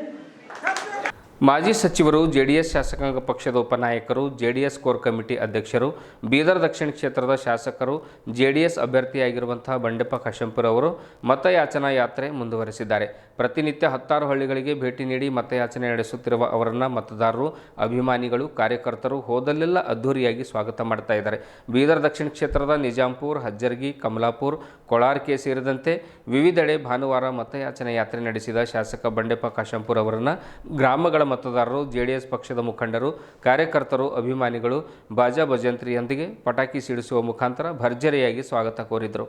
ಮಾಜಿ ಸಚಿವರು ಜೆಡಿಎಸ್ ಶಾಸಕಾಂಗ ಪಕ್ಷದ ಉಪನಾಯಕರು ಜೆಡಿಎಸ್ ಕೋರ್ ಕಮಿಟಿ ಅಧ್ಯಕ್ಷರು ಬೀದರ್ ದಕ್ಷಿಣ ಕ್ಷೇತ್ರದ ಶಾಸಕರು ಜೆಡಿಎಸ್ ಅಭ್ಯರ್ಥಿಯಾಗಿರುವಂತಹ ಬಂಡೆಪ್ಪ ಕಾಶೆಂಪುರ ಅವರು ಮತಯಾಚನಾ ಯಾತ್ರೆ ಮುಂದುವರೆಸಿದ್ದಾರೆ. ಪ್ರತಿನಿತ್ಯ 10 ಹಳ್ಳಿಗಳಿಗೆ ಭೇಟಿ ನೀಡಿ ಮತಯಾಚನೆ ನಡೆಸುತ್ತಿರುವ ಅವರನ್ನು ಮತದಾರರು, ಅಭಿಮಾನಿಗಳು, ಕಾರ್ಯಕರ್ತರು ಹೋದಲ್ಲೆಲ್ಲ ಅದ್ಧೂರಿಯಾಗಿ ಸ್ವಾಗತ ಮಾಡ್ತಾ ಇದ್ದಾರೆ. ಬೀದರ್ ದಕ್ಷಿಣ ಕ್ಷೇತ್ರದ ನಿಜಾಂಪುರ, ಹಜ್ಜರ್ಗಿ, ಕಮಲಾಪುರ, ಕೊಳಾರ್ಕೆ ಸೇರಿದಂತೆ ವಿವಿಧೆಡೆ ಭಾನುವಾರ ಮತಯಾಚನೆ ಯಾತ್ರೆ ನಡೆಸಿದ ಶಾಸಕ ಬಂಡೆಪ್ಪ ಕಾಶೆಂಪುರ ಅವರನ್ನು ಗ್ರಾಮಗಳ ಮತದಾರರು, ಜೆಡಿಎಸ್ ಪಕ್ಷದ ಮುಖಂಡರು, ಕಾರ್ಯಕರ್ತರು, ಅಭಿಮಾನಿಗಳು ಬಾಜಾ ಭಜಂತ್ರಿಯೊಂದಿಗೆ ಪಟಾಕಿ ಸಿಡಿಸುವ ಮುಖಾಂತರ ಭರ್ಜರಿಯಾಗಿ ಸ್ವಾಗತ ಕೋರಿದರು.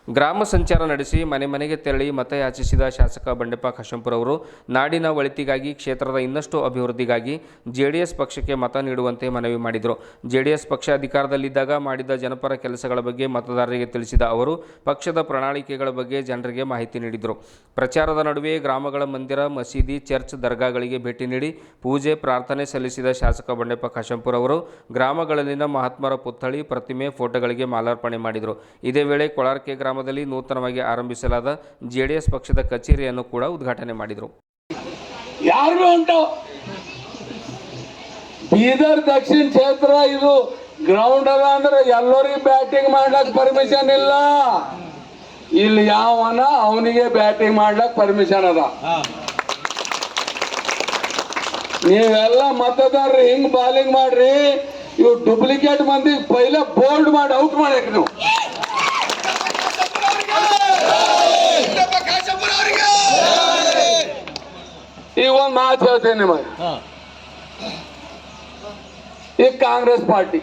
ಗ್ರಾಮ ಸಂಚಾರ ನಡೆಸಿ ಮನೆ ಮನೆಗೆ ತೆರಳಿ ಮತಯಾಚಿಸಿದ ಶಾಸಕ ಬಂಡೆಪ್ಪ ಕಾಶೆಂಪುರ ಅವರು ನಾಡಿನ ಒಳಿತಿಗಾಗಿ, ಕ್ಷೇತ್ರದ ಇನ್ನಷ್ಟು ಅಭಿವೃದ್ಧಿಗಾಗಿ ಜೆಡಿಎಸ್ ಪಕ್ಷಕ್ಕೆ ಮತ ನೀಡುವಂತೆ ಮನವಿ ಮಾಡಿದರು. ಜೆಡಿಎಸ್ ಪಕ್ಷ ಅಧಿಕಾರದಲ್ಲಿದ್ದಾಗ ಮಾಡಿದ ಜನಪರ ಕೆಲಸಗಳ ಬಗ್ಗೆ ಮತದಾರರಿಗೆ ತಿಳಿಸಿದ ಅವರು ಪಕ್ಷದ ಪ್ರಣಾಳಿಕೆಗಳ ಬಗ್ಗೆ ಜನರಿಗೆ ಮಾಹಿತಿ ನೀಡಿದರು. ಪ್ರಚಾರದ ನಡುವೆ ಗ್ರಾಮಗಳ ಮಂದಿರ, ಮಸೀದಿ, ಚರ್ಚ್, ದರ್ಗಾಗಳಿಗೆ ಭೇಟಿ ನೀಡಿ ಪೂಜೆ, ಪ್ರಾರ್ಥನೆ ಸಲ್ಲಿಸಿದ ಶಾಸಕ ಬಂಡೆಪ್ಪ ಕಾಶೆಂಪುರ ಅವರು ಗ್ರಾಮಗಳಲ್ಲಿನ ಮಹಾತ್ಮರ ಪುತ್ಥಳಿ, ಪ್ರತಿಮೆ, ಫೋಟೋಗಳಿಗೆ ಮಾಲಾರ್ಪಣೆ ಮಾಡಿದರು. ಇದೇ ವೇಳೆ ಕೊಳಾರ್ಕೆ ಗ್ರಾಮದಲ್ಲಿ ನೂತನವಾಗಿ ಆರಂಭಿಸಲಾದ ಜೆಡಿಎಸ್ ಪಕ್ಷದ ಕಚೇರಿಯನ್ನು ಕೂಡ ಉದ್ಘಾಟನೆ ಮಾಡಿದರು. ಯಾರಿಗೂ ಉಂಟು ಬೀದರ್ ದಕ್ಷಿಣ ಕ್ಷೇತ್ರ ಇದು ಗ್ರೌಂಡ್ ಅದ ಅಂದ್ರೆ ಎಲ್ಲರಿಗೂ ಬ್ಯಾಟಿಂಗ್ ಮಾಡ್ಲಕ್ ಪರ್ಮಿಷನ್ ಇಲ್ಲ. ಇಲ್ಲಿ ಯಾವನ ಅವನಿಗೆ ಬ್ಯಾಟಿಂಗ್ ಮಾಡ್ಲಕ್ ಪರ್ಮಿಷನ್ ಅದ. ನೀವೆಲ್ಲ ಮತದಾರರು ಹಿಂಗ್ ಬಾಲಿಂಗ್ ಮಾಡ್ರಿ. ಇವು ಡೂಪ್ಲಿಕೇಟ್ ಮಂದಿ ಪೈಲೆ ಬೋಲ್ಡ್ ಮಾಡಿ ಔಟ್ ಮಾಡಕ್ ನೀವು. ಈಗ ಒಂದು ಮಾತು ಹೇಳ್ತೇನೆ निमगे, ये कांग्रेस पार्टी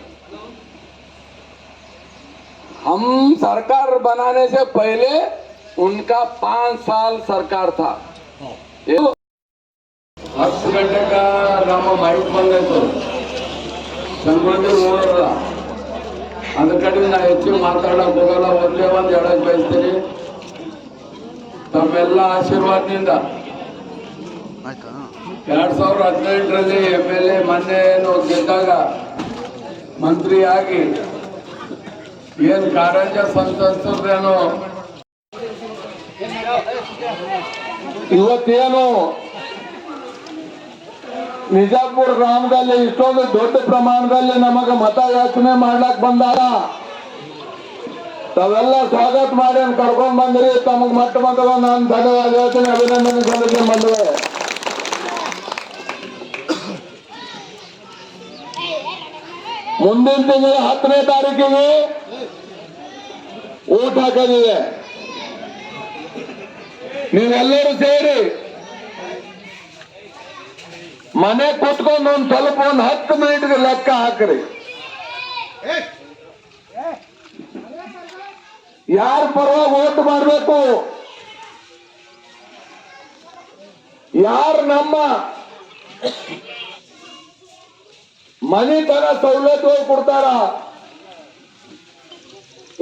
हम सरकार बनाने से पहले उनका 5 साल सरकार था. 10 ಗಂಟೆಗೆ ನಮ್ಮ ಮೈಕ್ ಬಂದಾಯ್ತು, ಸಂಬಂಧಿ ನೋಡಲ್ಲ. ಅದ ಕಡೆ ನಾ ಹೆಚ್ಚು ಮಾತಾಡಕ್ ಹೋಗಲ್ಲ. ಒಂದೇ ಒಂದು ಹೇಳಕ್ ಬಯಸ್ತೀನಿ, ತಮ್ಮೆಲ್ಲ ಆಶೀರ್ವಾದದಿಂದ 2018ರಲ್ಲಿ MLA ಮೊನ್ನೆ ಗೆದ್ದಾಗ ಮಂತ್ರಿಯಾಗಿ ಏನ್ ಕಾರಂಜ ಸಂತಸ್ತೇನೋ, ಇವತ್ತೇನು ನಿಜಾಪುರ ಗ್ರಾಮದಲ್ಲಿ ಇಷ್ಟೊಂದು ದೊಡ್ಡ ಪ್ರಮಾಣದಲ್ಲಿ ನಮಗೆ ಮತಯಾಚನೆ ಮಾಡ್ಲಕ್ ಬಂದಾಗ ತಾವೆಲ್ಲ ಸ್ವಾಗತ ಮಾಡಿ ಕರ್ಕೊಂಡ್ ಬಂದ್ರಿ. ತಮಗ್ ಮಟ್ಟ ಬಂದವ ನಾನು ಧನ್ಯವಾದ ಹೇಳ್ತೀನಿ, ಅಭಿನಂದನೆ ಸಲ್ಲಿಸ್ತೀನಿ ಬಂದವೆ. ಮುಂದಿನ ತಿಂಗಳ 10ನೇ ತಾರೀಕಿಗೆ ಓಟ್ ಹಾಕೋದಿದೆ. ನೀವೆಲ್ಲರೂ ಸೇರಿ ಮನೆ ಕೂತ್ಕೊಂಡು ಒಂದು ಸ್ವಲ್ಪ 10 ಮಿನಿಟ್ಗೆ ಲೆಕ್ಕ ಹಾಕ್ರಿ. ಯಾರ ಪರವಾಗಿ ಓಟ್ ಮಾಡಬೇಕು, ಯಾರು ನಮ್ಮ ಮನೆತನ ಸವಲತ್ತುಗಳು ಕೊಡ್ತಾರ,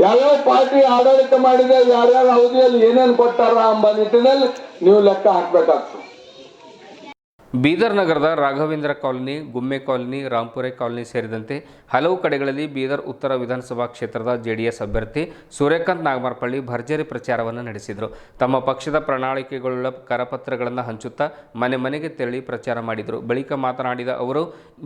ಯಾವ್ಯಾವ ಪಾರ್ಟಿ ಆಡಳಿತ ಮಾಡಿದೆ, ಯಾರ್ಯಾರ ಅವಧಿಯಲ್ಲಿ ಏನೇನು ಕೊಟ್ಟಾರ ಎಂಬ ನಿಟ್ಟಿನಲ್ಲಿ ನೀವು ಲೆಕ್ಕ ಹಾಕ್ಬೇಕಾಗ್ತದೆ. ಬೀದರ್ ನಗರದ Raghavendra colony, Gumme colony, Rampure colony ಸೇರಿದಂತೆ ಹಲವು ಕಡೆಗಳಲ್ಲಿ ಬೀದರ್ ಉತ್ತರ ವಿಧಾನಸಭಾ ಕ್ಷೇತ್ರದ ಜೆಡಿಎಸ್ ಅಭ್ಯರ್ಥಿ ಸೂರ್ಯಕಾಂತ್ ನಾಗಮಾರಪಳ್ಳಿ ಭರ್ಜರಿ ಪ್ರಚಾರವನ್ನು ನಡೆಸಿದರು. ತಮ್ಮ ಪಕ್ಷದ ಪ್ರಣಾಳಿಕೆಗಳುಳ್ಳ ಕರಪತ್ರಗಳನ್ನು ಹಂಚುತ್ತಾ ಮನೆ ಮನೆಗೆ ತೆರಳಿ ಪ್ರಚಾರ ಮಾಡಿದರು. ಬಳಿಕ ಮಾತನಾಡಿದ ಅವರು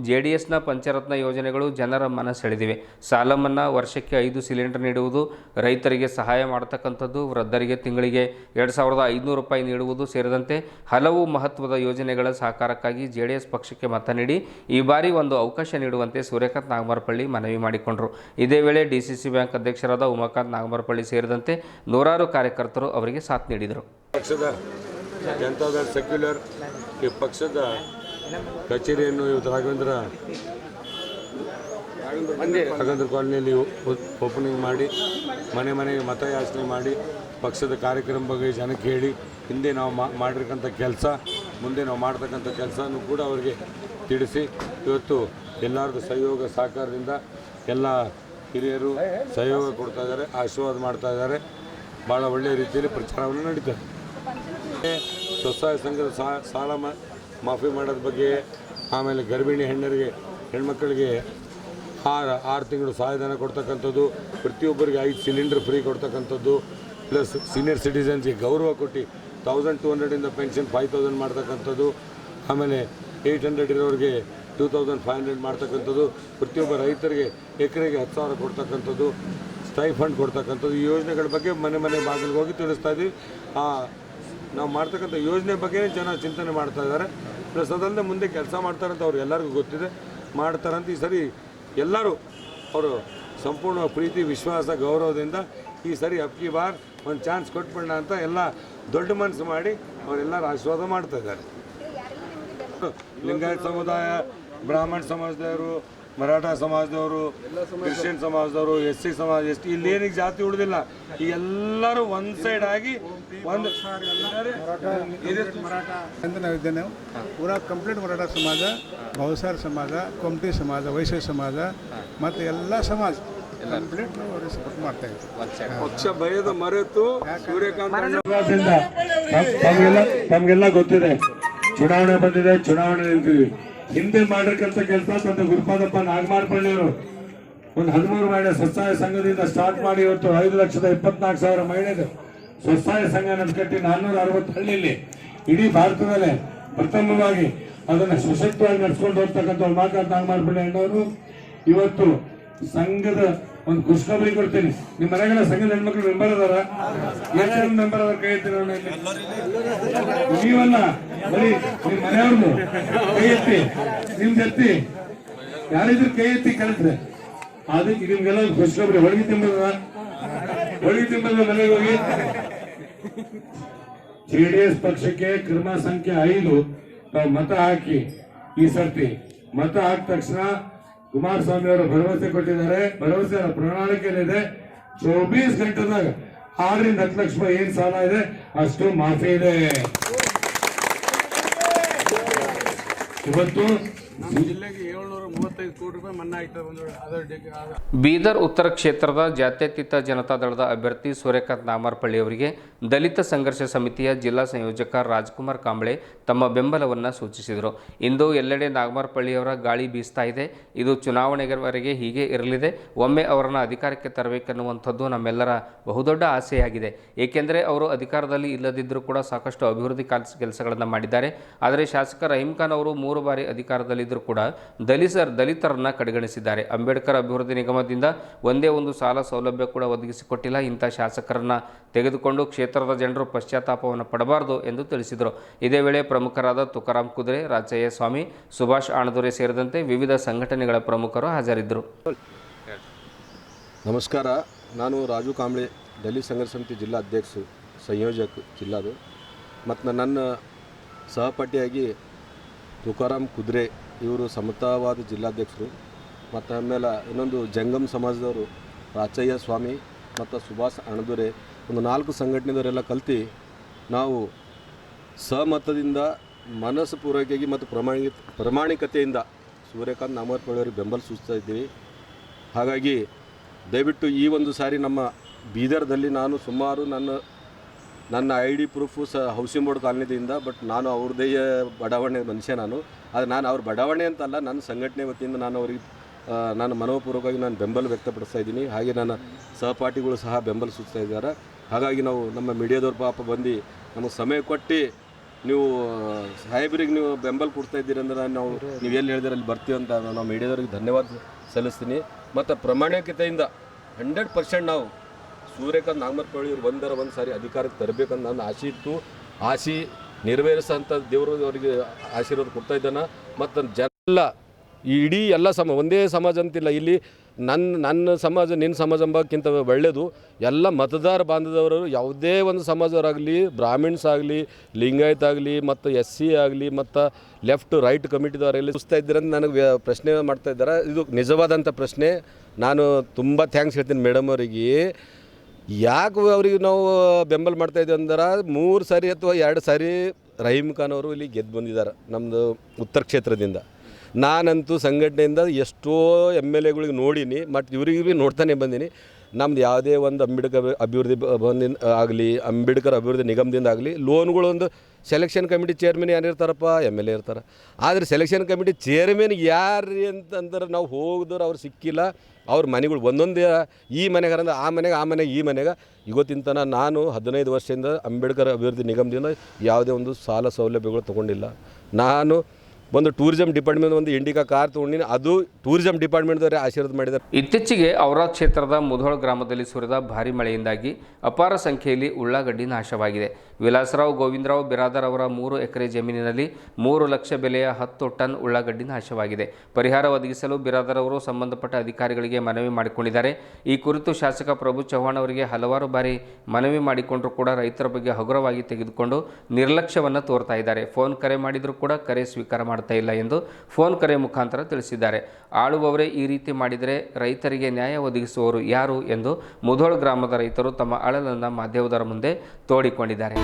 ಜೆಡಿಎಸ್ನ ಪಂಚರತ್ನ ಯೋಜನೆಗಳು ಜನರ ಮನ ಸೆಳೆದಿವೆ. ಸಾಲ ಮನ್ನಾ, ವರ್ಷಕ್ಕೆ 5 ಸಿಲಿಂಡರ್ ನೀಡುವುದು, ರೈತರಿಗೆ ಸಹಾಯ ಮಾಡತಕ್ಕಂಥದ್ದು, ವೃದ್ಧರಿಗೆ ತಿಂಗಳಿಗೆ 2500 ರೂಪಾಯಿ ನೀಡುವುದು ಸೇರಿದಂತೆ ಹಲವು ಮಹತ್ವದ ಯೋಜನೆಗಳ ಸಹಕಾರಕ್ಕಾಗಿ ಜೆಡಿಎಸ್ ಪಕ್ಷಕ್ಕೆ ಮತ ನೀಡಿ ಈ ಬಾರಿ ಒಂದು ಅವಕಾಶ ನೀಡುವಂತೆ ಸೂರ್ಯಕಾಂತ್ ನಾಗಮಾರಪಳ್ಳಿ ಮನವಿ ಮಾಡಿಕೊಂಡರು. ಇದೇ ವೇಳೆ ಡಿಸಿಸಿ ಬ್ಯಾಂಕ್ ಅಧ್ಯಕ್ಷರಾದ ಉಮಾಕಾಂತ್ ನಾಗಮಾರಪಳ್ಳಿ ಸೇರಿದಂತೆ ನೂರಾರು ಕಾರ್ಯಕರ್ತರು ಅವರಿಗೆ ಸಾಥ್ ನೀಡಿದರು. ಪಕ್ಷದ ಜನತಾದಳ ಸೆಕ್ಯುಲರ್ ಈ ಪಕ್ಷದ ಕಚೇರಿಯನ್ನು ಇವತ್ತು ರಾಘವೇಂದ್ರ ಕಾಲೋನಿಯಲ್ಲಿ ಓಪನಿಂಗ್ ಮಾಡಿ ಮನೆ ಮನೆಗೆ ಮತಯಾಚನೆ ಮಾಡಿ ಪಕ್ಷದ ಕಾರ್ಯಕ್ರಮ ಬಗ್ಗೆ ಜನಕ್ಕೆ ಹೇಳಿ ಹಿಂದೆ ನಾವು ಮಾಡಿರ್ತಕ್ಕಂಥ ಕೆಲಸ, ಮುಂದೆ ನಾವು ಮಾಡ್ತಕ್ಕಂಥ ಕೆಲಸನೂ ಕೂಡ ಅವರಿಗೆ ತಿಳಿಸಿ ಇವತ್ತು ಎಲ್ಲರದ್ದು ಸಹಯೋಗ ಸಹಕಾರದಿಂದ ಎಲ್ಲ ಹಿರಿಯರು ಸಹಯೋಗ ಕೊಡ್ತಾ ಇದ್ದಾರೆ, ಆಶೀರ್ವಾದ ಮಾಡ್ತಾ ಇದ್ದಾರೆ. ಭಾಳ ಒಳ್ಳೆಯ ರೀತಿಯಲ್ಲಿ ಪ್ರಚಾರವನ್ನು ನಡೀತಾರೆ. ಸ್ವಸಹಾಯ ಸಂಘದ ಸಾಲ ಮಾಫಿ ಮಾಡೋದ್ರ ಬಗ್ಗೆ, ಆಮೇಲೆ ಗರ್ಭಿಣಿ ಹೆಣ್ಮಕ್ಕಳಿಗೆ 6 ತಿಂಗಳು ಸಹಾಯಧನ ಕೊಡ್ತಕ್ಕಂಥದ್ದು, ಪ್ರತಿಯೊಬ್ಬರಿಗೆ 5 ಸಿಲಿಂಡರ್ ಫ್ರೀ ಕೊಡ್ತಕ್ಕಂಥದ್ದು, ಪ್ಲಸ್ ಸೀನಿಯರ್ ಸಿಟಿಸನ್ಸ್ಗೆ ಗೌರವ ಕೊಟ್ಟು 1200 ಪೆನ್ಷನ್ 5000 ಮಾಡ್ತಕ್ಕಂಥದ್ದು, ಆಮೇಲೆ 800 ಇರೋರಿಗೆ 2500 ಮಾಡ್ತಕ್ಕಂಥದ್ದು, ಪ್ರತಿಯೊಬ್ಬ ರೈತರಿಗೆ ಎಕರೆಗೆ 10,000 ಕೊಡ್ತಕ್ಕಂಥದ್ದು, ಸ್ಟೈಫಂಡ್ ಕೊಡ್ತಕ್ಕಂಥದ್ದು, ಈ ಯೋಜನೆಗಳ ಬಗ್ಗೆ ಮನೆ ಮನೆ ಬಾಗಿಲಿಗೆ ಹೋಗಿ ತಿಳಿಸ್ತಾ ಇದ್ದೀವಿ. ನಾವು ಮಾಡ್ತಕ್ಕಂಥ ಯೋಜನೆ ಬಗ್ಗೆ ಜನ ಚಿಂತನೆ ಮಾಡ್ತಾ ಇದ್ದಾರೆ. ಪ್ಲಸ್ ಅದಲ್ಲದೆ ಮುಂದೆ ಕೆಲಸ ಮಾಡ್ತಾರಂತ ಅವ್ರು ಎಲ್ಲರಿಗೂ ಗೊತ್ತಿದೆ, ಮಾಡ್ತಾರಂತ. ಈ ಸರಿ ಎಲ್ಲರೂ ಅವರು ಸಂಪೂರ್ಣ ಪ್ರೀತಿ, ವಿಶ್ವಾಸ, ಗೌರವದಿಂದ ಈ ಸರಿ ಅಬ್ಕಿ ಬಾರ್ ಒಂದು ಚಾನ್ಸ್ ಕೊಟ್ಬಿಡೋಣ ಅಂತ ಎಲ್ಲ ದೊಡ್ಡ ಮನಸ್ಸು ಮಾಡಿ ಅವರೆಲ್ಲರೂ ಆಶೀರ್ವಾದ ಮಾಡ್ತಾ ಇದ್ದಾರೆ. ಲಿಂಗಾಯತ ಸಮುದಾಯ, ಬ್ರಾಹ್ಮಣ ಸಮಾಜದವರು, ಮರಾಠ ಸಮಾಜದವರು, ಕ್ರಿಶ್ಚಿಯನ್ ಸಮಾಜದವರು, SC ಸಮಾಜ, ST, ಇಲ್ಲೇನಿಗೆ ಜಾತಿ ಉಳಿದಿಲ್ಲ. ಈ ಎಲ್ಲರೂ ಒಂದು ಸೈಡ್ ಆಗಿ ಒಂದು ಮರಾಠ ಅಂತ ನಾವಿದ್ದೇವೆ. ಪೂರಾ ಕಂಪ್ಲೀಟ್ ಮರಾಠ ಸಮಾಜ, ಬಹುಸಾರ ಸಮಾಜ, ಕೊಮಟಿ ಸಮಾಜ, ವೈಶ್ಯ ಸಮಾಜ ಮತ್ತು ಎಲ್ಲ ಸಮಾಜ ಕಂಪ್ಲೀಟ್ ನಾವು ಅವ್ರಿಗೆ ಸಪೋರ್ಟ್ ಮಾಡ್ತಾ ಇದ್ದೀವಿ. ಪಕ್ಷ ಭಯದ ಮರೆತು ಸೂರ್ಯಕಾಂತ್ ತಮಗೆಲ್ಲ ಗೊತ್ತಿದೆ, ಚುನಾವಣೆ ಬಂದಿದೆ, ಚುನಾವಣೆ ನಿಲ್ತೀವಿ. ಹಿಂದೆ ಮಾಡಿರ್ತಕ್ಕಂಥ ಕೆಲಸ ತಂದೆ ಗುರುಪಾದಪ್ಪ ನಾಗಮಾರಪಳ್ಳಿಯವರು ಒಂದು 13 ಮಹಿಳೆ ಸ್ವಸಹಾಯ ಸಂಘದಿಂದ ಸ್ಟಾರ್ಟ್ ಮಾಡಿ ಇವತ್ತು 5,24,000 ಮಹಿಳೆಗೆ ಸ್ವಸಹಾಯ ಸಂಘ ಕಟ್ಟಿ 460 ಹಳ್ಳಿಯಲ್ಲಿ ಇಡೀ ಭಾರತದಲ್ಲೇ ಪ್ರಥಮವಾಗಿ ಅದನ್ನು ಸಶಕ್ತವಾಗಿ ನಡೆಸ್ಕೊಂಡು ಹೋಗ್ತಕ್ಕಂಥ ಮಾತಾಡ್ ನಾಗಮಾರಪಳ್ಳಿ ಅಣ್ಣವರು ಇವತ್ತು ಸಂಘದ ಒಂದು ಖುಷ್ಖಬರಿ ಕೊಡ್ತೀನಿ. ನಿಮ್ಮ ಮನೆಗಳ ಸಂಘದ ಹೆಣ್ಮಕ್ಳು ಮೆಂಬರ್ ಅದಾರ? ಎಷ್ಟು ಮೆಂಬರ್ ಅದಾರ? ಕೈ ಎತ್ತಿ ನೋಡಿ. ನೀವಲ್ಲ, ಬರೀ ನಿಮ್ಮ ಮನೆಯವ್ರದ್ದು ಕೈ ಎತ್ತಿ, ನಿಮ್ದು ಎತ್ತಿ, ಯಾರಿದ್ರು ಕೈ ಎತ್ತಿ ಕಳಿಸ್ರೆ ಅದಕ್ಕೆ ನಿಮ್ಗೆಲ್ಲ ಖುಷ್ಖಬರಿ. ಹೋಳಿಗೆ ತಿಂಬದ ಮನೆಗೆ ಹೋಗಿ JDS ಪಕ್ಷಕ್ಕೆ ಕ್ರಮ ಸಂಖ್ಯೆ 5 ತಾವು ಮತ ಹಾಕಿ, ಈ ಸರ್ತಿ ಮತ ಹಾಕಿದ ತಕ್ಷಣ ಕುಮಾರಸ್ವಾಮಿ ಅವರು ಭರವಸೆ ಕೊಟ್ಟಿದ್ದಾರೆ. ಭರವಸೆ ಪ್ರಣಾಳಿಕೆಯಲ್ಲಿದೆ, 24 ಗಂಟೆದಾಗ 6ರಿಂದ 10 ಲಕ್ಷ ರೂಪಾಯಿ ಏನ್ ಸಾಲ ಇದೆ ಅಷ್ಟು ಮಾಫಿ ಇದೆ. ಇವತ್ತು ಜಿಲ್ಲೆಗೆ 735 ಕೋಟಿ ರೂಪಾಯಿ ಮನ್ನಾ ಆಗ್ತದೆ. ಬೀದರ್ ಉತ್ತರ ಕ್ಷೇತ್ರದ ಜಾತ್ಯತೀತ ಜನತಾದಳದ ಅಭ್ಯರ್ಥಿ ಸೂರ್ಯಕಾಂತ್ ನಾಗಮಾರಪಳ್ಳಿ ಅವರಿಗೆ ದಲಿತ ಸಂಘರ್ಷ ಸಮಿತಿಯ ಜಿಲ್ಲಾ ಸಂಯೋಜಕ ರಾಜ್ಕುಮಾರ್ ಕಾಂಬ್ಳೆ ತಮ್ಮ ಬೆಂಬಲವನ್ನು ಸೂಚಿಸಿದರು. ಇಂದು ಎಲ್ಲೆಡೆ ನಾಗಮಾರಪಳ್ಳಿಯವರ ಗಾಳಿ ಬೀಸ್ತಾ ಇದೆ. ಇದು ಚುನಾವಣೆವರೆಗೆ ಹೀಗೆ ಇರಲಿದೆ. ಒಮ್ಮೆ ಅವರನ್ನು ಅಧಿಕಾರಕ್ಕೆ ತರಬೇಕೆನ್ನುವಂಥದ್ದು ನಮ್ಮೆಲ್ಲರ ಬಹುದೊಡ್ಡ ಆಸೆಯಾಗಿದೆ. ಏಕೆಂದರೆ ಅವರು ಅಧಿಕಾರದಲ್ಲಿ ಇಲ್ಲದಿದ್ದರೂ ಕೂಡ ಸಾಕಷ್ಟು ಅಭಿವೃದ್ಧಿ ಕೆಲಸಗಳನ್ನು ಮಾಡಿದ್ದಾರೆ. ಆದರೆ ಶಾಸಕ ರಹೀಂ ಖಾನ್ ಅವರು 3 ಬಾರಿ ಅಧಿಕಾರದಲ್ಲಿದ್ದರೂ ಕೂಡ ದಲಿತರನ್ನ ಕಡೆಗಣಿಸಿದ್ದಾರೆ. ಅಂಬೇಡ್ಕರ್ ಅಭಿವೃದ್ಧಿ ನಿಗಮದಿಂದ ಒಂದೇ ಒಂದು ಸಾಲ ಸೌಲಭ್ಯ ಕೂಡ ಒದಗಿಸಿಕೊಟ್ಟಿಲ್ಲ. ಇಂಥ ಶಾಸಕರನ್ನ ತೆಗೆದುಕೊಂಡು ಕ್ಷೇತ್ರದ ಜನರು ಪಶ್ಚಾತ್ತಾಪವನ್ನು ಪಡಬಾರದು ಎಂದು ತಿಳಿಸಿದರು. ಇದೇ ವೇಳೆ ಪ್ರಮುಖರಾದ ತುಕಾರಾಮ್ ಕುದ್ರೆ, ರಾಚಯ್ಯ ಸ್ವಾಮಿ, ಸುಭಾಷ್ ಆಣದೂರೆ ಸೇರಿದಂತೆ ವಿವಿಧ ಸಂಘಟನೆಗಳ ಪ್ರಮುಖರು ಹಾಜರಿದ್ದರು. ನಮಸ್ಕಾರ, ನಾನು ರಾಜು ಕಾಂಬ್ಳೆ, ದಲಿತ ಸಂಘರ್ಷ ಸಮಿತಿ ಜಿಲ್ಲಾ ಅಧ್ಯಕ್ಷ, ಸಂಯೋಜಕ ಜಿಲ್ಲಾದು. ಮತ್ತು ನನ್ನ ಸಹಪಾಠಿಯಾಗಿ ತುಕಾರಾಮ್ ಕುದ್ರೆ, ಇವರು ಸಮತಾವಾದ ಜಿಲ್ಲಾಧ್ಯಕ್ಷರು. ಮತ್ತು ಆಮೇಲೆ ಇನ್ನೊಂದು ಜಂಗಮ್ ಸಮಾಜದವರು ರಾಚಯ್ಯ ಸ್ವಾಮಿ ಮತ್ತು ಸುಭಾಷ್ ಅಣದೂರೆ, ಒಂದು 4 ಸಂಘಟನೆದವರೆಲ್ಲ ಕಲ್ತು ನಾವು ಸಹಮತದಿಂದ, ಮನಸ್ಸು ಪೂರೈಕೆಯಾಗಿ ಮತ್ತು ಪ್ರಾಮಾಣಿಕತೆಯಿಂದ ಸೂರ್ಯಕಾಂತ್ ನಾಗಮಾರಪಳ್ಳಿಯವರಿಗೆ ಬೆಂಬಲ ಸೂಚಿಸ್ತಾ ಇದ್ದೀವಿ. ಹಾಗಾಗಿ ದಯವಿಟ್ಟು ಈ ಒಂದು ಸಾರಿ ನಮ್ಮ ಬೀದರ್ದಲ್ಲಿ ನಾನು ಸುಮಾರು ನನ್ನ ID ಪ್ರೂಫು ಹೌಸಿಂಗ್ ಬೋರ್ಡ್ ಕಾಲನಿದಿಂದ, ಬಟ್ ನಾನು ಅವ್ರದ್ದೇ ಬಡಾವಣೆ ಮನುಷ್ಯ ಆದರೆ ನಾನು ಅವ್ರ ಬಡಾವಣೆ ಅಂತಲ್ಲ, ನನ್ನ ಸಂಘಟನೆ ವತಿಯಿಂದ ನಾನು ಅವ್ರಿಗೆ ನಾನು ಮನೋಪೂರ್ವಕವಾಗಿ ನಾನು ಬೆಂಬಲ ವ್ಯಕ್ತಪಡಿಸ್ತಾ ಇದ್ದೀನಿ. ಹಾಗೆ ನನ್ನ ಸಹಪಾಠಿಗಳು ಸಹ ಬೆಂಬಲ ಸೂಚಿಸ್ತಾ ಇದ್ದಾರೆ. ಹಾಗಾಗಿ ನಾವು ನಮ್ಮ ಮೀಡಿಯಾದವ್ರ ಪಾಪ ಬಂದು ನಮಗೆ ಸಮಯ ಕೊಟ್ಟು ನೀವು ಸಾಹೇಬ್ರಿಗೆ ನೀವು ಬೆಂಬಲ ಕೊಡ್ತಾ ಇದ್ದೀರಿ ಅಂದ್ರೆ ನಾವು ನೀವು ಎಲ್ಲಿ ಹೇಳಿದ್ರೆ ಅಲ್ಲಿ ಬರ್ತೀವಿ ಅಂತ ನಾವು ಮೀಡಿಯಾದವ್ರಿಗೆ ಧನ್ಯವಾದ ಸಲ್ಲಿಸ್ತೀನಿ. ಮತ್ತು ಪ್ರಾಮಾಣಿಕತೆಯಿಂದ 100% ನಾವು ಸೂರ್ಯಕಾಂತ್ ನಾಗಮಾರಪಳ್ಳಿ ಒಂದು ಸಾರಿ ಅಧಿಕಾರಕ್ಕೆ ತರಬೇಕಂತ ನನ್ನ ಆಸೆ ಇತ್ತು. ಆಸೆ ನೆರವೇರಿಸೋಂಥ ದೇವರು ಅವರಿಗೆ ಆಶೀರ್ವಾದ ಕೊಡ್ತಾ ಇದ್ದಾನೆ. ಮತ್ತು ಜನ ಇಡೀ ಎಲ್ಲ ಒಂದೇ ಸಮಾಜ ಅಂತಿಲ್ಲ. ಇಲ್ಲಿ ನನ್ನ ಸಮಾಜ ನಿನ್ನ ಸಮಾಜ ಎಂಬಕ್ಕಿಂತ ಒಳ್ಳೆಯದು ಎಲ್ಲ ಮತದಾರ ಬಾಂಧವರು, ಯಾವುದೇ ಒಂದು ಸಮಾಜವರಾಗಲಿ, ಬ್ರಾಹ್ಮಿಣ್ಸ್ ಆಗಲಿ, ಲಿಂಗಾಯತ್ ಆಗಲಿ, ಮತ್ತು SC ಆಗಲಿ, ಮತ್ತು ಲೆಫ್ಟ್ ರೈಟ್ ಕಮಿಟಿದವರೆಲ್ಲ ಸುಸ್ತಾ ಇದ್ದೀರಂತ ನನಗೆ ಪ್ರಶ್ನೆ ಮಾಡ್ತಾ ಇದ್ದಾರೆ. ಇದು ನಿಜವಾದಂಥ ಪ್ರಶ್ನೆ. ನಾನು ತುಂಬ ಥ್ಯಾಂಕ್ಸ್ ಹೇಳ್ತೀನಿ ಮೇಡಮ್ ಅವರಿಗೆ. ಯಾಕೆ ಅವ್ರಿಗೆ ನಾವು ಬೆಂಬಲ ಮಾಡ್ತಾಯಿದ್ದೀವಿ ಅಂದ್ರೆ 3 ಸಾರಿ ಅಥವಾ 2 ಸಾರಿ ರಹೀಂ ಖಾನ್ ಅವರು ಇಲ್ಲಿ ಗೆದ್ದು ಬಂದಿದ್ದಾರೆ ನಮ್ಮದು ಉತ್ತರ ಕ್ಷೇತ್ರದಿಂದ. ನಾನಂತೂ ಸಂಘಟನೆಯಿಂದ ಎಷ್ಟೋ MLAಗಳಿಗೆ ನೋಡೀನಿ, ಮತ್ತು ಇವ್ರಿಗೆ ಭೀ ನೋಡ್ತಾನೆ ಬಂದೀನಿ. ನಮ್ದು ಯಾವುದೇ ಒಂದು ಅಂಬೇಡ್ಕರ್ ಅಭಿವೃದ್ಧಿ ನಿಗಮದಿಂದ ಆಗಲಿ ಲೋನ್ಗಳೊಂದು ಸೆಲೆಕ್ಷನ್ ಕಮಿಟಿ ಚೇರ್ಮನ್ ಯಾರಿರ್ತಾರಪ್ಪ, MLA ಇರ್ತಾರೆ. ಆದರೆ ಸೆಲೆಕ್ಷನ್ ಕಮಿಟಿ ಚೇರ್ಮನ್ ಯಾರು ಅಂತಂದ್ರೆ ನಾವು ಹೋಗಿದ್ರೆ ಅವ್ರು ಸಿಕ್ಕಿಲ್ಲ. ಅವ್ರ ಮನೆಗಳು ಒಂದೊಂದೇ, ಈ ಮನೆಗಾರಂದ್ರೆ ಆ ಮನೆಗೆ ಈ ಮನೆಗೆ. ಇವತ್ತಿನ ನಾನು 15 ವರ್ಷದಿಂದ ಅಂಬೇಡ್ಕರ್ ಅಭಿವೃದ್ಧಿ ನಿಗಮದಿಂದ ಯಾವುದೇ ಒಂದು ಸಾಲ ಸೌಲಭ್ಯಗಳು ತೊಗೊಂಡಿಲ್ಲ. ನಾನು ಒಂದು ಟೂರಿಸಂ ಡಿಪಾರ್ಟ್ಮೆಂಟ್ ಒಂದು ಇಂಡಿಕಾ ಕಾರ್ ತೊಗೊಂಡಿನಿ, ಅದು ಟೂರಿಸಂ ಡಿಪಾರ್ಟ್ಮೆಂಟ್ದವರೇ ಆಶೀರ್ವಾದ ಮಾಡಿದ್ದಾರೆ. ಇತ್ತೀಚೆಗೆ ಔರಾದ್ ಕ್ಷೇತ್ರದ ಮುಧೋಳ ಗ್ರಾಮದಲ್ಲಿ ಸುರಿದ ಭಾರೀ ಮಳೆಯಿಂದಾಗಿ ಅಪಾರ ಸಂಖ್ಯೆಯಲ್ಲಿ ಉಳ್ಳಾಗಡ್ಡಿ ನಾಶವಾಗಿದೆ. ವಿಲಾಸರಾವ್ ಗೋವಿಂದರಾವ್ ಬಿರಾದರ್ ಅವರ 3 ಎಕರೆ ಜಮೀನಿನಲ್ಲಿ 3 ಲಕ್ಷ ಬೆಲೆಯ 10 ಟನ್ ಉಳ್ಳಾಗಡ್ಡಿ ನಾಶವಾಗಿದೆ. ಪರಿಹಾರ ಒದಗಿಸಲು ಬಿರಾದರ್ ಅವರು ಸಂಬಂಧಪಟ್ಟ ಅಧಿಕಾರಿಗಳಿಗೆ ಮನವಿ ಮಾಡಿಕೊಂಡಿದ್ದಾರೆ. ಈ ಕುರಿತು ಶಾಸಕ ಪ್ರಭು ಚವ್ಹಾಣ್ ಅವರಿಗೆ ಹಲವಾರು ಬಾರಿ ಮನವಿ ಮಾಡಿಕೊಂಡರೂ ಕೂಡ ರೈತರ ಬಗ್ಗೆ ಹಗುರವಾಗಿ ತೆಗೆದುಕೊಂಡು ನಿರ್ಲಕ್ಷ್ಯವನ್ನು ತೋರ್ತಾ ಇದ್ದಾರೆ. ಫೋನ್ ಕರೆ ಮಾಡಿದರೂ ಕೂಡ ಕರೆ ಸ್ವೀಕಾರ ಮಾಡ್ತಾ ಇಲ್ಲ ಎಂದು ಫೋನ್ ಕರೆ ಮುಖಾಂತರ ತಿಳಿಸಿದ್ದಾರೆ. ಆಳುವವರೇ ಈ ರೀತಿ ಮಾಡಿದರೆ ರೈತರಿಗೆ ನ್ಯಾಯ ಒದಗಿಸುವವರು ಯಾರು ಎಂದು ಮುಧೋಳ ಗ್ರಾಮದ ರೈತರು ತಮ್ಮ ಅಳಲನ್ನು ಮಾಧ್ಯಮದವರ ಮುಂದೆ ತೋಡಿಕೊಂಡಿದ್ದಾರೆ.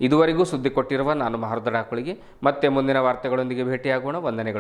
ಇದುವರೆಗೂ ಸುದ್ದಿ ಕೊಟ್ಟಿರುವ ನಾನು ಮಹರ್ದಡ ಹಾಕುಳಿಗೆ ಮತ್ತೆ ಮುಂದಿನ ವಾರ್ತೆಗಳೊಂದಿಗೆ ಭೇಟಿಯಾಗೋಣ. ವಂದನೆಗಳು.